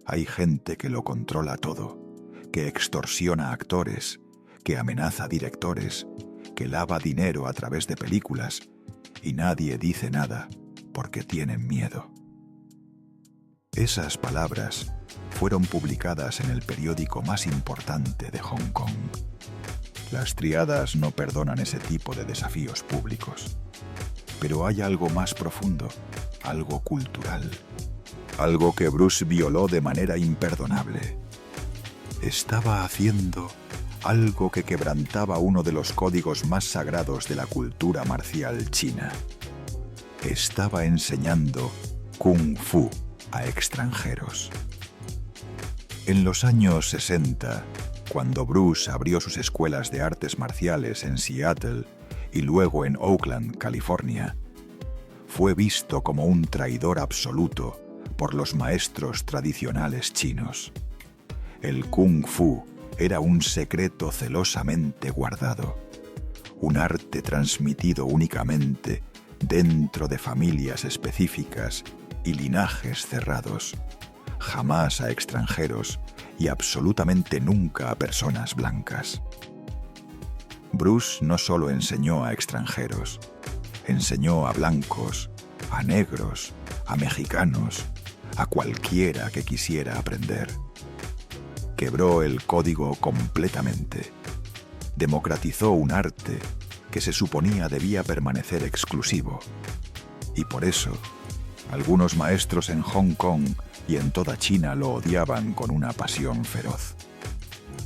Hay gente que lo controla todo, que extorsiona a actores, que amenaza a directores, que lava dinero a través de películas, y nadie dice nada porque tienen miedo. Esas palabras fueron publicadas en el periódico más importante de Hong Kong. Las triadas no perdonan ese tipo de desafíos públicos. Pero hay algo más profundo, algo cultural, algo que Bruce violó de manera imperdonable. Estaba haciendo algo que quebrantaba uno de los códigos más sagrados de la cultura marcial china. Estaba enseñando Kung Fu a extranjeros. En los años 60, cuando Bruce abrió sus escuelas de artes marciales en Seattle y luego en Oakland, California, fue visto como un traidor absoluto por los maestros tradicionales chinos. El Kung Fu era un secreto celosamente guardado, un arte transmitido únicamente dentro de familias específicas y linajes cerrados, jamás a extranjeros y absolutamente nunca a personas blancas. Bruce no solo enseñó a extranjeros, enseñó a blancos, a negros, a mexicanos, a cualquiera que quisiera aprender. Quebró el código completamente. Democratizó un arte que se suponía debía permanecer exclusivo. Y por eso, algunos maestros en Hong Kong y en toda China lo odiaban con una pasión feroz.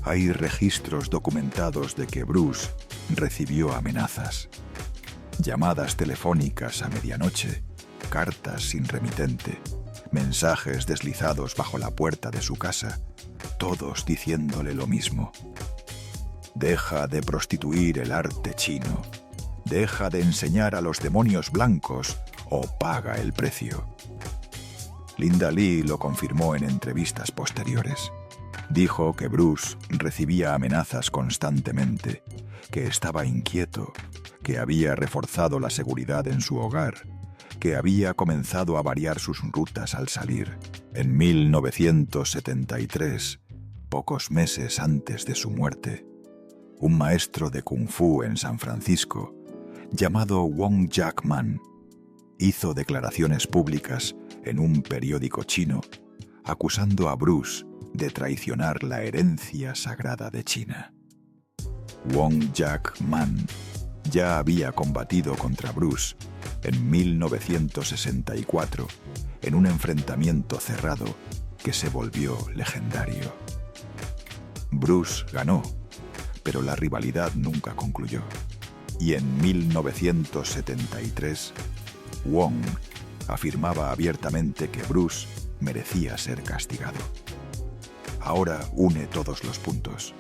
Hay registros documentados de que Bruce recibió amenazas, llamadas telefónicas a medianoche, cartas sin remitente, mensajes deslizados bajo la puerta de su casa, todos diciéndole lo mismo. Deja de prostituir el arte chino, deja de enseñar a los demonios blancos o paga el precio. Linda Li lo confirmó en entrevistas posteriores. Dijo que Bruce recibía amenazas constantemente, que estaba inquieto, que había reforzado la seguridad en su hogar, que había comenzado a variar sus rutas al salir. En 1973, pocos meses antes de su muerte, un maestro de Kung Fu en San Francisco, llamado Wong Jack-man, hizo declaraciones públicas en un periódico chino, acusando a Bruce de traicionar la herencia sagrada de China. Wong Jack-man ya había combatido contra Bruce en 1964 en un enfrentamiento cerrado que se volvió legendario. Bruce ganó, pero la rivalidad nunca concluyó. Y en 1973, Wong afirmaba abiertamente que Bruce merecía ser castigado. Ahora une todos los puntos.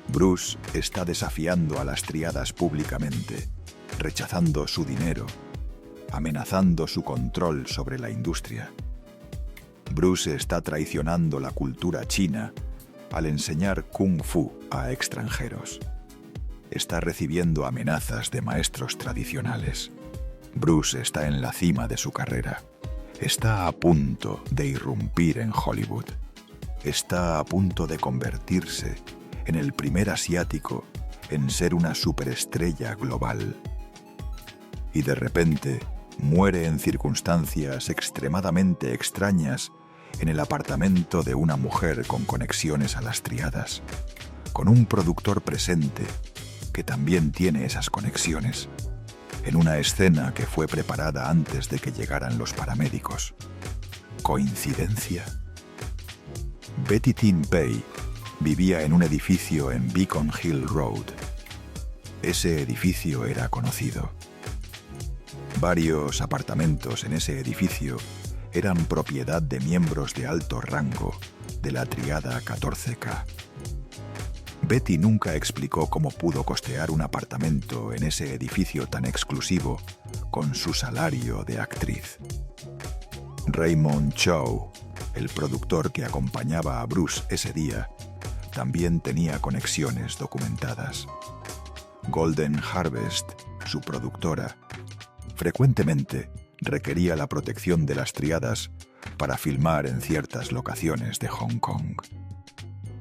Bruce está desafiando a las triadas públicamente, rechazando su dinero, amenazando su control sobre la industria. Bruce está traicionando la cultura china al enseñar Kung Fu a extranjeros. Está recibiendo amenazas de maestros tradicionales. Bruce está en la cima de su carrera. Está a punto de irrumpir en Hollywood. Está a punto de convertirse en el primer asiático en ser una superestrella global. Y de repente muere en circunstancias extremadamente extrañas en el apartamento de una mujer con conexiones a las triadas, con un productor presente que también tiene esas conexiones, en una escena que fue preparada antes de que llegaran los paramédicos. ¿Coincidencia? Betty Tin Pei vivía en un edificio en Beacon Hill Road. Ese edificio era conocido. Varios apartamentos en ese edificio eran propiedad de miembros de alto rango de la triada 14K. Betty nunca explicó cómo pudo costear un apartamento en ese edificio tan exclusivo con su salario de actriz. Raymond Chow, el productor que acompañaba a Bruce ese día, también tenía conexiones documentadas. Golden Harvest, su productora, frecuentemente requería la protección de las triadas para filmar en ciertas locaciones de Hong Kong.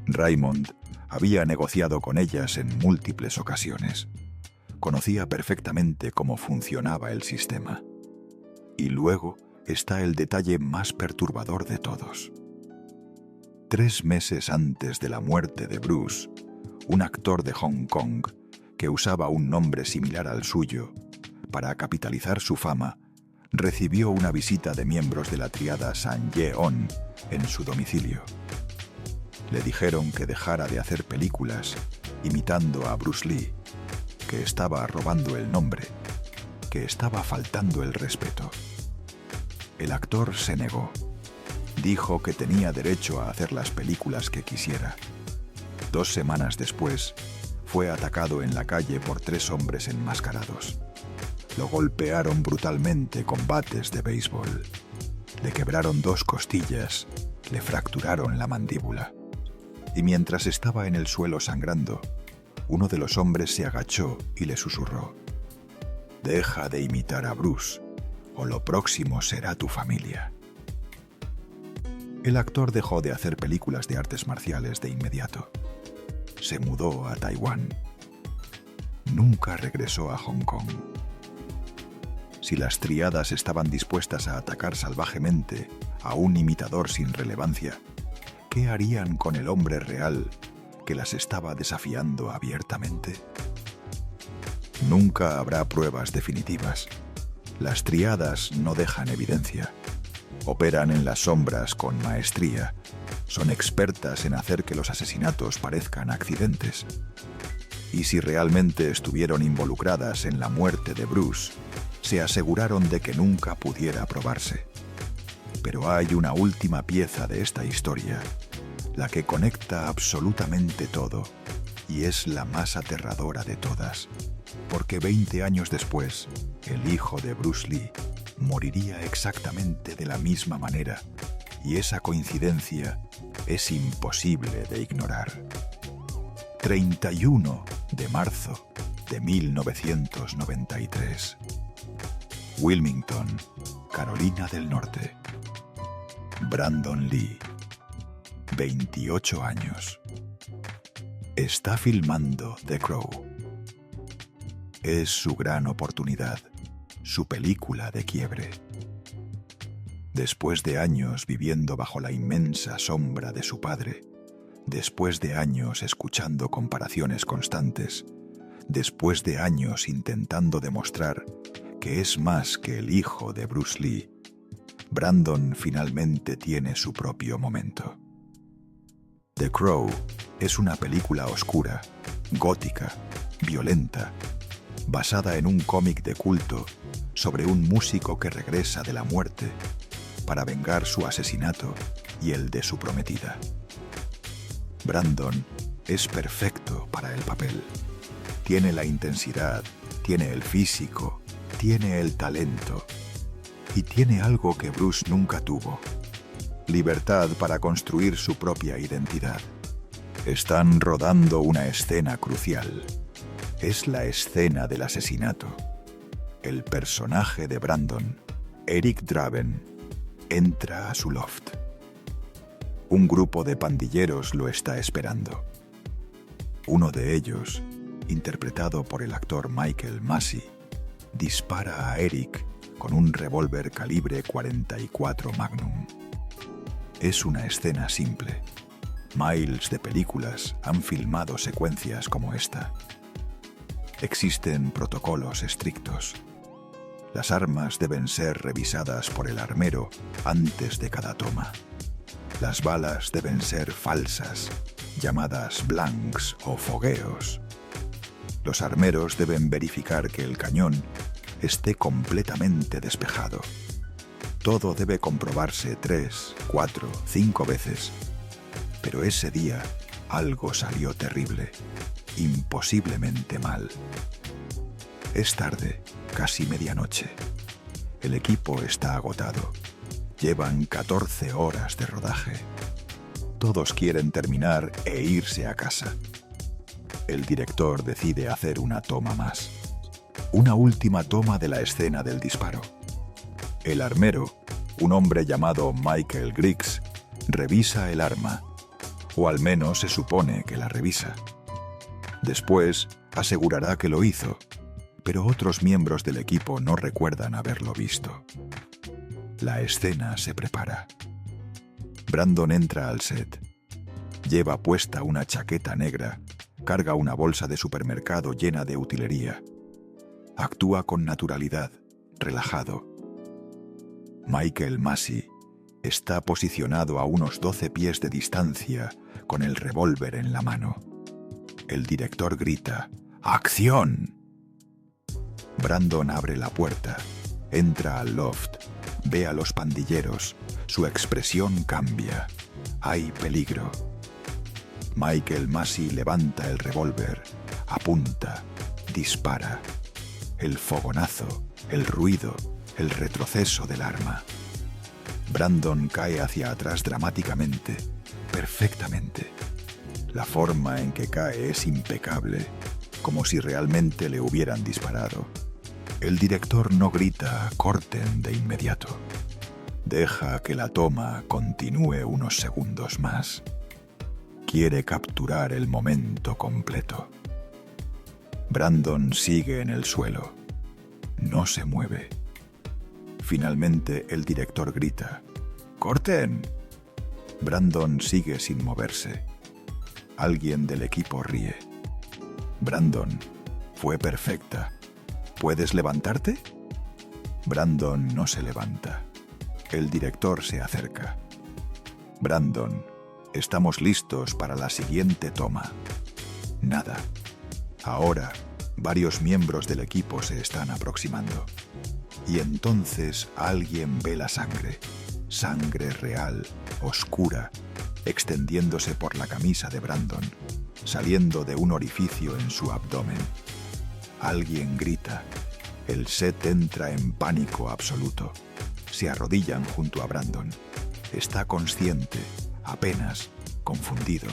Raymond había negociado con ellas en múltiples ocasiones. Conocía perfectamente cómo funcionaba el sistema. Y luego está el detalle más perturbador de todos. 3 meses antes de la muerte de Bruce, un actor de Hong Kong que usaba un nombre similar al suyo para capitalizar su fama, recibió una visita de miembros de la triada San Ye-on en su domicilio. Le dijeron que dejara de hacer películas imitando a Bruce Lee, que estaba robando el nombre, que estaba faltando el respeto. El actor se negó. Dijo que tenía derecho a hacer las películas que quisiera. 2 semanas después, fue atacado en la calle por 3 hombres enmascarados. Lo golpearon brutalmente con bates de béisbol. Le quebraron 2 costillas, le fracturaron la mandíbula. Y mientras estaba en el suelo sangrando, uno de los hombres se agachó y le susurró: «Deja de imitar a Bruce, o lo próximo será tu familia». El actor dejó de hacer películas de artes marciales de inmediato. Se mudó a Taiwán. Nunca regresó a Hong Kong. Si las triadas estaban dispuestas a atacar salvajemente a un imitador sin relevancia, ¿qué harían con el hombre real que las estaba desafiando abiertamente? Nunca habrá pruebas definitivas. Las triadas no dejan evidencia. Operan en las sombras con maestría. Son expertas en hacer que los asesinatos parezcan accidentes. Y si realmente estuvieron involucradas en la muerte de Bruce, se aseguraron de que nunca pudiera probarse. Pero hay una última pieza de esta historia, la que conecta absolutamente todo, y es la más aterradora de todas, porque 20 años después, el hijo de Bruce Lee moriría exactamente de la misma manera, y esa coincidencia es imposible de ignorar. 31 de marzo de 1993. Wilmington, Carolina del Norte. Brandon Lee, 28 años. Está filmando The Crow. Es su gran oportunidad, su película de quiebre. Después de años viviendo bajo la inmensa sombra de su padre, después de años escuchando comparaciones constantes, después de años intentando demostrar que es más que el hijo de Bruce Lee, Brandon finalmente tiene su propio momento. The Crow es una película oscura, gótica, violenta, basada en un cómic de culto sobre un músico que regresa de la muerte para vengar su asesinato y el de su prometida. Brandon es perfecto para el papel. Tiene la intensidad, tiene el físico, tiene el talento y tiene algo que Bruce nunca tuvo: libertad para construir su propia identidad. Están rodando una escena crucial. Es la escena del asesinato. El personaje de Brandon, Eric Draven, entra a su loft. Un grupo de pandilleros lo está esperando. Uno de ellos, interpretado por el actor Michael Massey, dispara a Eric con un revólver calibre .44 Magnum. Es una escena simple. Miles de películas han filmado secuencias como esta. Existen protocolos estrictos. Las armas deben ser revisadas por el armero antes de cada toma. Las balas deben ser falsas, llamadas blanks o fogueos. Los armeros deben verificar que el cañón esté completamente despejado. Todo debe comprobarse 3, 4, 5 veces. Pero ese día algo salió terrible, imposiblemente mal. Es tarde, casi medianoche. El equipo está agotado. Llevan 14 horas de rodaje. Todos quieren terminar e irse a casa. El director decide hacer una toma más. Una última toma de la escena del disparo. El armero, un hombre llamado Michael Griggs, revisa el arma, o al menos se supone que la revisa. Después asegurará que lo hizo, pero otros miembros del equipo no recuerdan haberlo visto. La escena se prepara. Brandon entra al set. Lleva puesta una chaqueta negra, carga una bolsa de supermercado llena de utilería. Actúa con naturalidad, relajado. Michael Massey está posicionado a unos 12 pies de distancia con el revólver en la mano. El director grita: ¡Acción! Brandon abre la puerta, entra al loft, ve a los pandilleros, su expresión cambia. Hay peligro. Michael Massey levanta el revólver, apunta, dispara. El fogonazo, el ruido, el retroceso del arma. Brandon cae hacia atrás dramáticamente, perfectamente. La forma en que cae es impecable, como si realmente le hubieran disparado. El director no grita «corten» de inmediato. Deja que la toma continúe unos segundos más. Quiere capturar el momento completo. Brandon sigue en el suelo. No se mueve. Finalmente el director grita: «¡Corten!». Brandon sigue sin moverse. Alguien del equipo ríe. «Brandon, fue perfecta. ¿Puedes levantarte?». Brandon no se levanta. El director se acerca. «Brandon, estamos listos para la siguiente toma». Nada. Ahora, varios miembros del equipo se están aproximando. Y entonces alguien ve la sangre. Sangre real, oscura, extendiéndose por la camisa de Brandon, saliendo de un orificio en su abdomen. Alguien grita. El set entra en pánico absoluto. Se arrodillan junto a Brandon. Está consciente, apenas, confundido.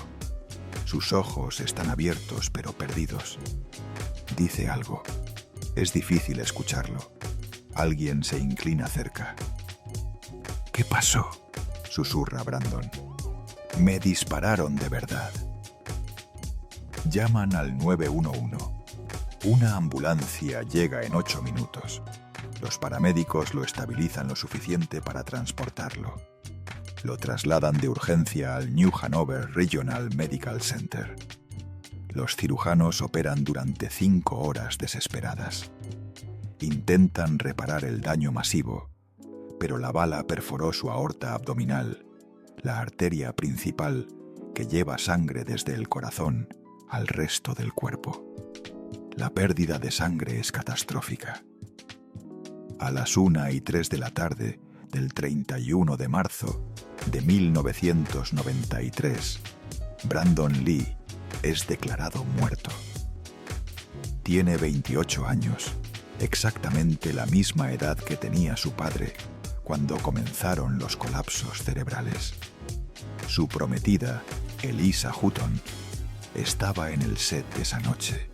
Sus ojos están abiertos pero perdidos. Dice algo. Es difícil escucharlo. Alguien se inclina cerca. «¿Qué pasó?», susurra Brandon. «Me dispararon de verdad». Llaman al 911. Una ambulancia llega en 8 minutos. Los paramédicos lo estabilizan lo suficiente para transportarlo. Lo trasladan de urgencia al New Hanover Regional Medical Center. Los cirujanos operan durante 5 horas desesperadas. Intentan reparar el daño masivo, pero la bala perforó su aorta abdominal, la arteria principal que lleva sangre desde el corazón al resto del cuerpo. La pérdida de sangre es catastrófica. A las 1:03 de la tarde del 31 de marzo de 1993, Brandon Lee es declarado muerto. Tiene 28 años, exactamente la misma edad que tenía su padre cuando comenzaron los colapsos cerebrales. Su prometida, Elisa Hutton, estaba en el set esa noche.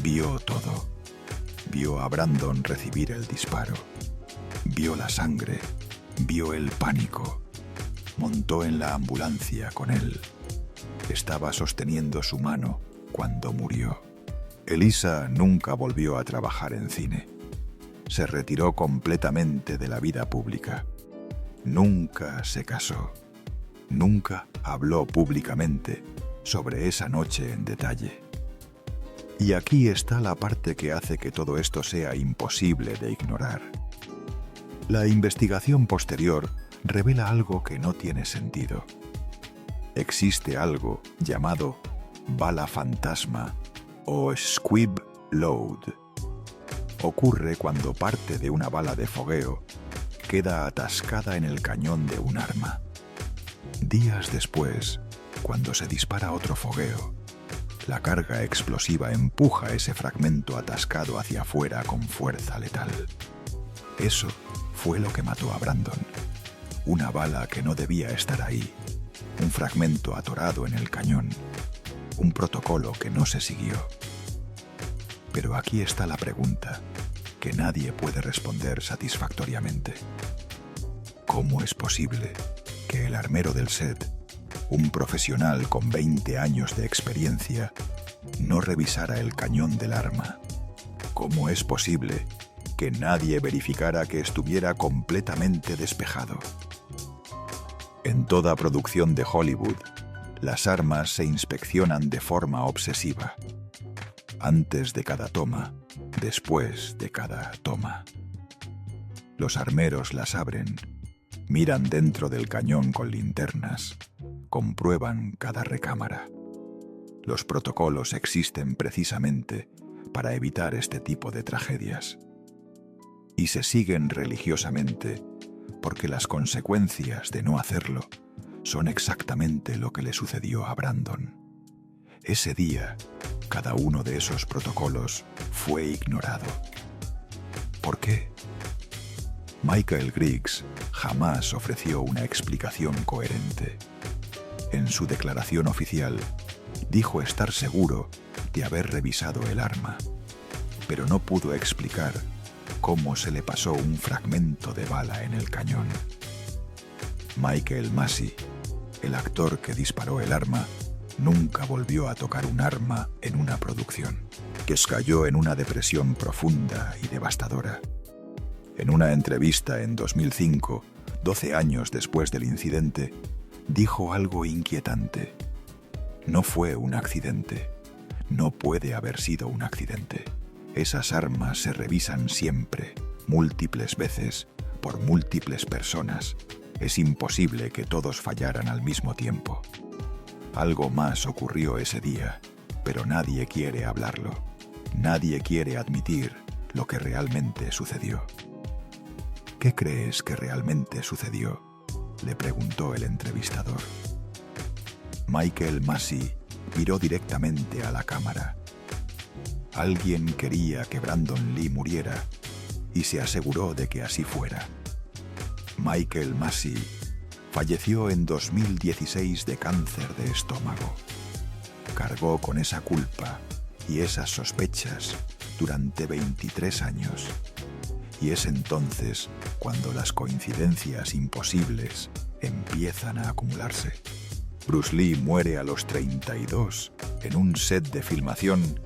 Vio todo. Vio a Brandon recibir el disparo. Vio la sangre. Vio el pánico. Montó en la ambulancia con él. Estaba sosteniendo su mano cuando murió. Elisa nunca volvió a trabajar en cine. Se retiró completamente de la vida pública. Nunca se casó. Nunca habló públicamente sobre esa noche en detalle. Y aquí está la parte que hace que todo esto sea imposible de ignorar. La investigación posterior revela algo que no tiene sentido. Existe algo llamado bala fantasma o squib load. Ocurre cuando parte de una bala de fogueo queda atascada en el cañón de un arma. Días después, cuando se dispara otro fogueo, la carga explosiva empuja ese fragmento atascado hacia afuera con fuerza letal. Eso fue lo que mató a Brandon. Una bala que no debía estar ahí. Un fragmento atorado en el cañón. Un protocolo que no se siguió. Pero aquí está la pregunta, que nadie puede responder satisfactoriamente. ¿Cómo es posible que el armero del set, un profesional con 20 años de experiencia, no revisara el cañón del arma? ¿Cómo es posible que nadie verificara que estuviera completamente despejado? En toda producción de Hollywood, las armas se inspeccionan de forma obsesiva. Antes de cada toma, después de cada toma. Los armeros las abren, miran dentro del cañón con linternas, comprueban cada recámara. Los protocolos existen precisamente para evitar este tipo de tragedias. Y se siguen religiosamente porque las consecuencias de no hacerlo son exactamente lo que le sucedió a Brandon. Ese día, cada uno de esos protocolos fue ignorado. ¿Por qué? Michael Griggs jamás ofreció una explicación coherente. En su declaración oficial, dijo estar seguro de haber revisado el arma, pero no pudo explicar cómo se le pasó un fragmento de bala en el cañón. Michael Massey, el actor que disparó el arma, nunca volvió a tocar un arma en una producción, que cayó en una depresión profunda y devastadora. En una entrevista en 2005, 12 años después del incidente, dijo algo inquietante. No fue un accidente. No puede haber sido un accidente. Esas armas se revisan siempre, múltiples veces, por múltiples personas. Es imposible que todos fallaran al mismo tiempo. Algo más ocurrió ese día, pero nadie quiere hablarlo. Nadie quiere admitir lo que realmente sucedió. ¿Qué crees que realmente sucedió?, le preguntó el entrevistador. Michael Massey miró directamente a la cámara. Alguien quería que Brandon Lee muriera y se aseguró de que así fuera. Michael Massey falleció en 2016 de cáncer de estómago. Cargó con esa culpa y esas sospechas durante 23 años. Y es entonces cuando las coincidencias imposibles empiezan a acumularse. Bruce Lee muere a los 32 en un set de filmación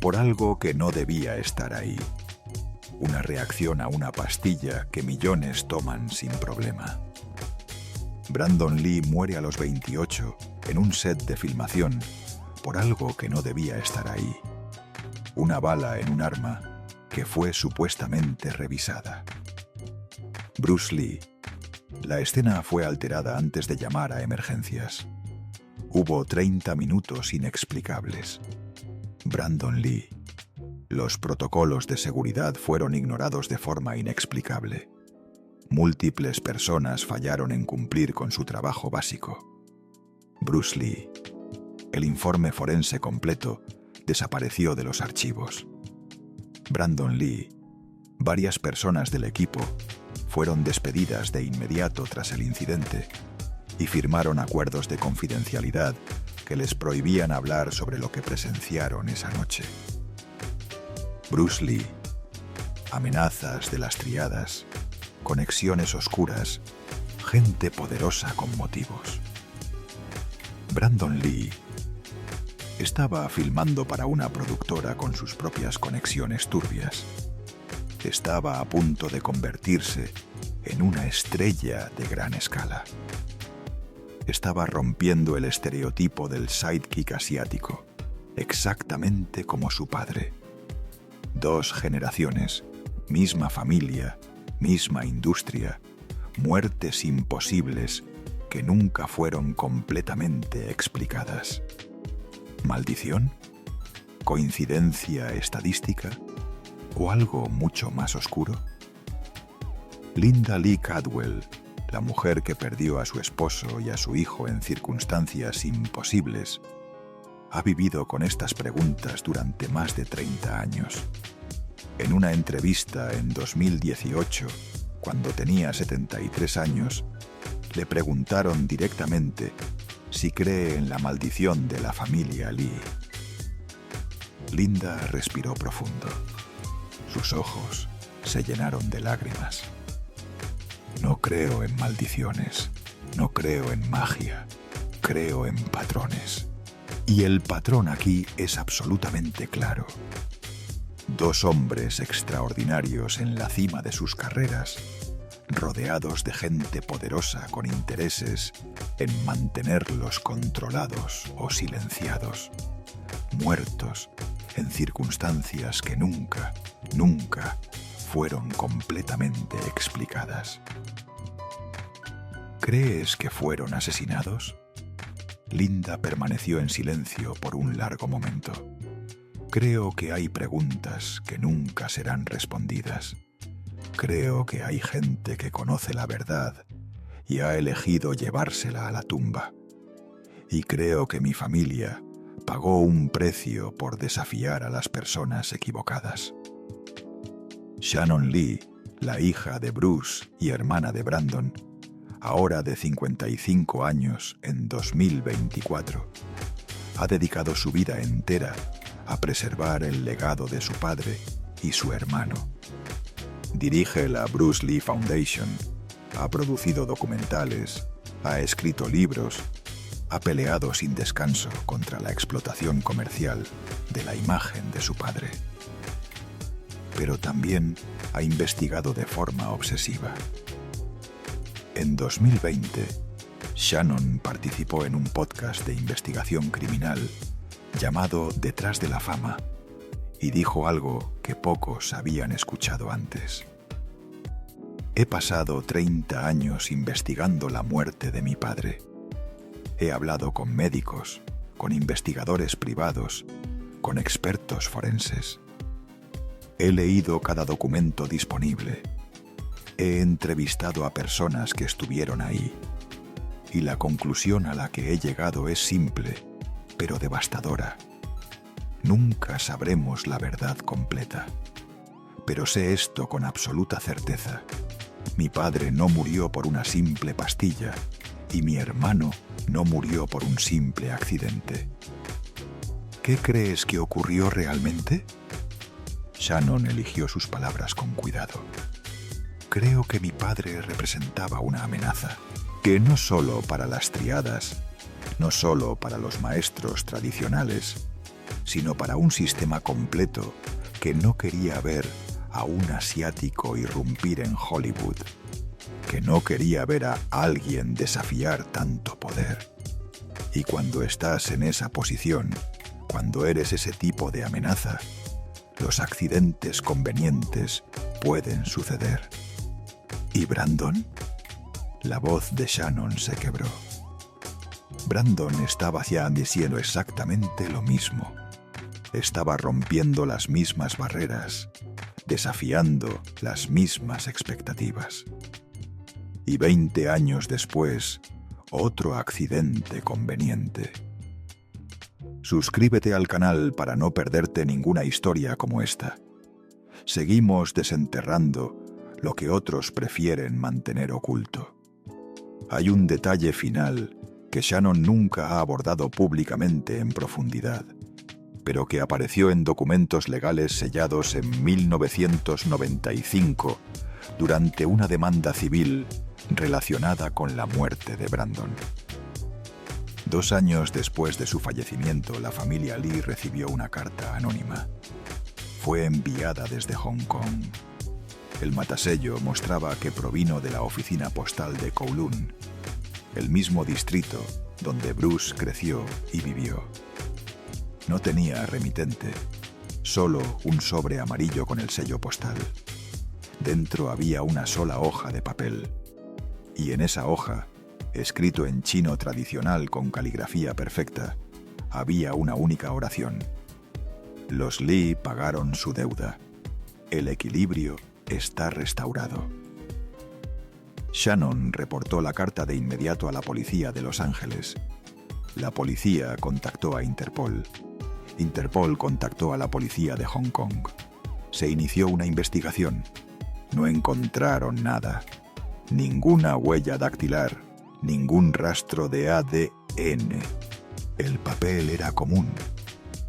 por algo que no debía estar ahí. Una reacción a una pastilla que millones toman sin problema. Brandon Lee muere a los 28 en un set de filmación por algo que no debía estar ahí. Una bala en un arma que fue supuestamente revisada. Bruce Lee. La escena fue alterada antes de llamar a emergencias. Hubo 30 minutos inexplicables. Brandon Lee. Los protocolos de seguridad fueron ignorados de forma inexplicable. Múltiples personas fallaron en cumplir con su trabajo básico. Bruce Lee. El informe forense completo desapareció de los archivos. Brandon Lee. Varias personas del equipo fueron despedidas de inmediato tras el incidente y firmaron acuerdos de confidencialidad que les prohibían hablar sobre lo que presenciaron esa noche. Bruce Lee. Amenazas de las triadas, conexiones oscuras, gente poderosa con motivos. Brandon Lee estaba filmando para una productora con sus propias conexiones turbias. Estaba a punto de convertirse en una estrella de gran escala. Estaba rompiendo el estereotipo del sidekick asiático, exactamente como su padre. 2 generaciones, misma familia, misma industria, muertes imposibles que nunca fueron completamente explicadas. ¿Maldición? ¿Coincidencia estadística? ¿O algo mucho más oscuro? Linda Lee Cadwell, la mujer que perdió a su esposo y a su hijo en circunstancias imposibles, ha vivido con estas preguntas durante más de 30 años. En una entrevista en 2018, cuando tenía 73 años, le preguntaron directamente si cree en la maldición de la familia Lee. Linda respiró profundo. Sus ojos se llenaron de lágrimas. No creo en maldiciones, no creo en magia, creo en patrones. Y el patrón aquí es absolutamente claro. 2 hombres extraordinarios en la cima de sus carreras, rodeados de gente poderosa con intereses en mantenerlos controlados o silenciados, muertos en circunstancias que nunca fueron completamente explicadas. ¿Crees que fueron asesinados? Linda permaneció en silencio por un largo momento. Creo que hay preguntas que nunca serán respondidas. Creo que hay gente que conoce la verdad y ha elegido llevársela a la tumba. Y creo que mi familia pagó un precio por desafiar a las personas equivocadas. Shannon Lee, la hija de Bruce y hermana de Brandon, ahora de 55 años en 2024, ha dedicado su vida entera a preservar el legado de su padre y su hermano. Dirige la Bruce Lee Foundation, ha producido documentales, ha escrito libros, ha peleado sin descanso contra la explotación comercial de la imagen de su padre. Pero también ha investigado de forma obsesiva. En 2020, Shannon participó en un podcast de investigación criminal llamado Detrás de la Fama y dijo algo que pocos habían escuchado antes. He pasado 30 años investigando la muerte de mi padre. He hablado con médicos, con investigadores privados, con expertos forenses. He leído cada documento disponible. He entrevistado a personas que estuvieron ahí. Y la conclusión a la que he llegado es simple, pero devastadora. Nunca sabremos la verdad completa. Pero sé esto con absoluta certeza. Mi padre no murió por una simple pastilla y mi hermano no murió por un simple accidente. ¿Qué crees que ocurrió realmente? Shannon eligió sus palabras con cuidado. Creo que mi padre representaba una amenaza, que no solo para las triadas, no solo para los maestros tradicionales, sino para un sistema completo que no quería ver a un asiático irrumpir en Hollywood, que no quería ver a alguien desafiar tanto poder. Y cuando estás en esa posición, cuando eres ese tipo de amenaza, los accidentes convenientes pueden suceder. ¿Y Brandon? La voz de Shannon se quebró. Brandon estaba diciendo exactamente lo mismo. Estaba rompiendo las mismas barreras, desafiando las mismas expectativas. Y 20 años después, otro accidente conveniente. Suscríbete al canal para no perderte ninguna historia como esta. Seguimos desenterrando lo que otros prefieren mantener oculto. Hay un detalle final que Shannon nunca ha abordado públicamente en profundidad, pero que apareció en documentos legales sellados en 1995 durante una demanda civil relacionada con la muerte de Brandon. 2 años después de su fallecimiento, la familia Lee recibió una carta anónima. Fue enviada desde Hong Kong. El matasello mostraba que provino de la oficina postal de Kowloon, el mismo distrito donde Bruce creció y vivió. No tenía remitente, solo un sobre amarillo con el sello postal. Dentro había una sola hoja de papel, y en esa hoja, escrito en chino tradicional con caligrafía perfecta, había una única oración. Los Lee pagaron su deuda. El equilibrio está restaurado. Shannon reportó la carta de inmediato a la policía de Los Ángeles. La policía contactó a Interpol. Interpol contactó a la policía de Hong Kong. Se inició una investigación. No encontraron nada. Ninguna huella dactilar, ningún rastro de ADN. El papel era común,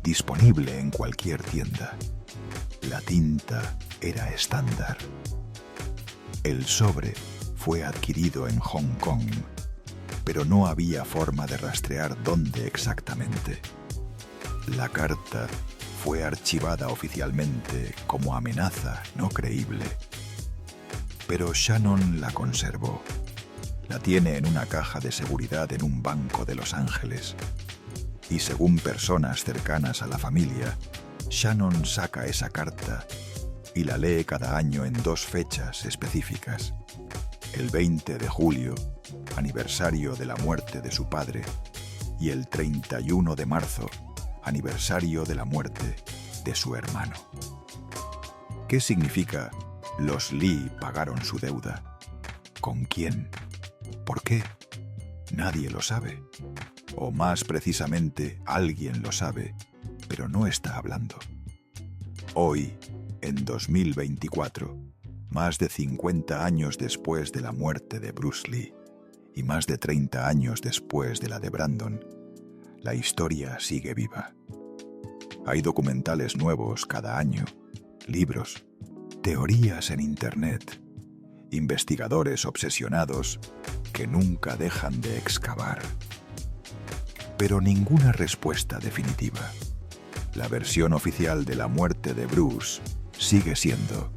disponible en cualquier tienda. La tinta era estándar. El sobre fue adquirido en Hong Kong, pero no había forma de rastrear dónde exactamente. La carta fue archivada oficialmente como amenaza no creíble. Pero Shannon la conservó. La tiene en una caja de seguridad en un banco de Los Ángeles. Y según personas cercanas a la familia, Shannon saca esa carta y la lee cada año en 2 fechas específicas. El 20 de julio, aniversario de la muerte de su padre, y el 31 de marzo, aniversario de la muerte de su hermano. ¿Qué significa los Lee pagaron su deuda? ¿Con quién? ¿Por qué? Nadie lo sabe. O más precisamente, alguien lo sabe, pero no está hablando. Hoy, en 2024, más de 50 años después de la muerte de Bruce Lee y más de 30 años después de la de Brandon, la historia sigue viva. Hay documentales nuevos cada año, libros, teorías en Internet, investigadores obsesionados que nunca dejan de excavar. Pero ninguna respuesta definitiva. La versión oficial de la muerte de Bruce sigue siendo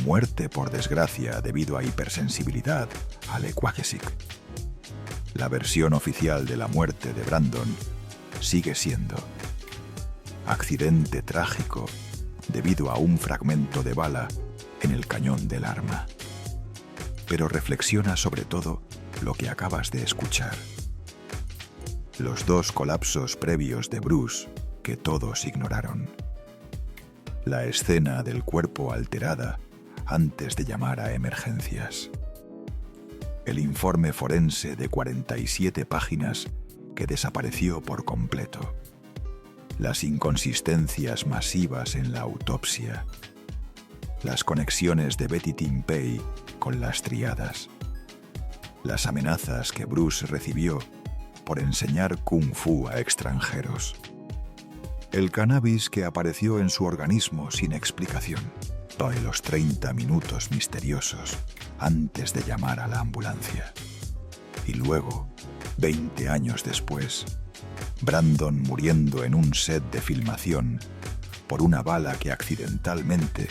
muerte por desgracia debido a hipersensibilidad al Equagesic. La versión oficial de la muerte de Brandon sigue siendo accidente trágico debido a un fragmento de bala en el cañón del arma. Pero reflexiona sobre todo lo que acabas de escuchar. Los dos colapsos previos de Bruce que todos ignoraron. La escena del cuerpo alterada antes de llamar a emergencias. El informe forense de 47 páginas que desapareció por completo. Las inconsistencias masivas en la autopsia. Las conexiones de Betty Timpey con las triadas. Las amenazas que Bruce recibió por enseñar kung fu a extranjeros. El cannabis que apareció en su organismo sin explicación. Y los 30 minutos misteriosos antes de llamar a la ambulancia. Y luego, 20 años después, Brandon muriendo en un set de filmación por una bala que accidentalmente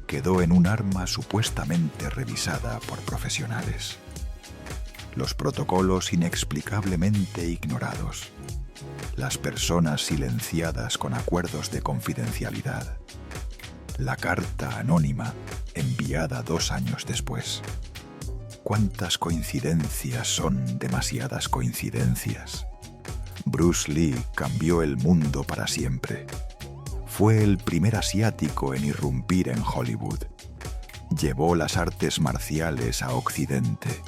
quedó en un arma supuestamente revisada por profesionales. Los protocolos inexplicablemente ignorados. Las personas silenciadas con acuerdos de confidencialidad. La carta anónima enviada 2 años después. ¿Cuántas coincidencias son demasiadas coincidencias? Bruce Lee cambió el mundo para siempre. Fue el primer asiático en irrumpir en Hollywood. Llevó las artes marciales a Occidente.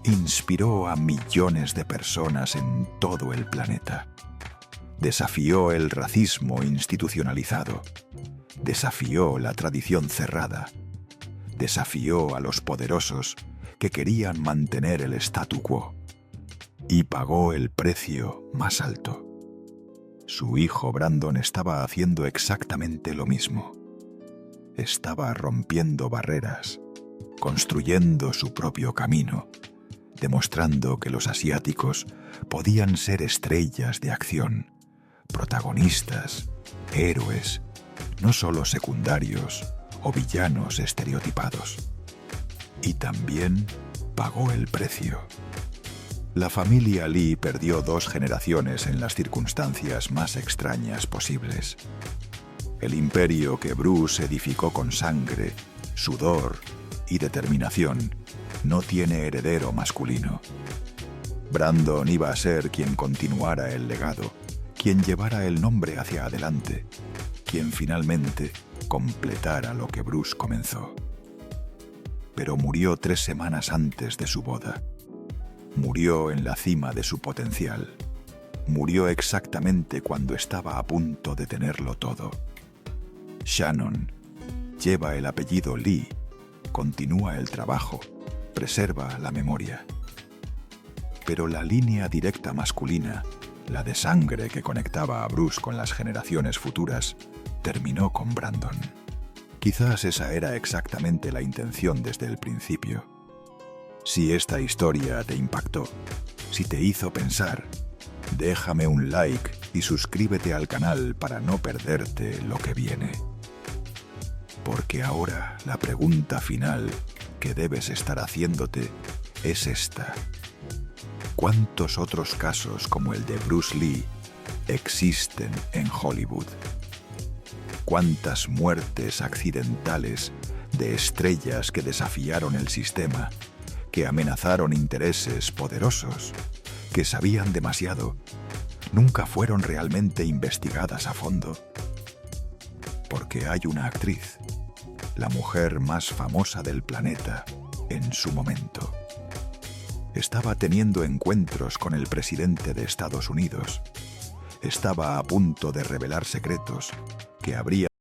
Inspiró a millones de personas en todo el planeta. Desafió el racismo institucionalizado. Desafió la tradición cerrada. Desafió a los poderosos que querían mantener el statu quo. Y pagó el precio más alto. Su hijo Brandon estaba haciendo exactamente lo mismo. Estaba rompiendo barreras, construyendo su propio camino, demostrando que los asiáticos podían ser estrellas de acción, protagonistas, héroes, no solo secundarios o villanos estereotipados. Y también pagó el precio. La familia Lee perdió 2 generaciones en las circunstancias más extrañas posibles. El imperio que Bruce edificó con sangre, sudor y determinación no tiene heredero masculino. Brandon iba a ser quien continuara el legado, quien llevara el nombre hacia adelante, quien finalmente completara lo que Bruce comenzó. Pero murió 3 semanas antes de su boda. Murió en la cima de su potencial. Murió exactamente cuando estaba a punto de tenerlo todo. Shannon lleva el apellido Lee, continúa el trabajo, preserva la memoria. Pero la línea directa masculina, la de sangre que conectaba a Bruce con las generaciones futuras, terminó con Brandon. Quizás esa era exactamente la intención desde el principio. Si esta historia te impactó, si te hizo pensar, déjame un like y suscríbete al canal para no perderte lo que viene. Porque ahora la pregunta final que debes estar haciéndote es esta. ¿Cuántos otros casos como el de Bruce Lee existen en Hollywood? ¿Cuántas muertes accidentales de estrellas que desafiaron el sistema, que amenazaron intereses poderosos, que sabían demasiado nunca fueron realmente investigadas a fondo. Porque hay una actriz, la mujer más famosa del planeta en su momento. Estaba teniendo encuentros con el presidente de Estados Unidos. Estaba a punto de revelar secretos que habría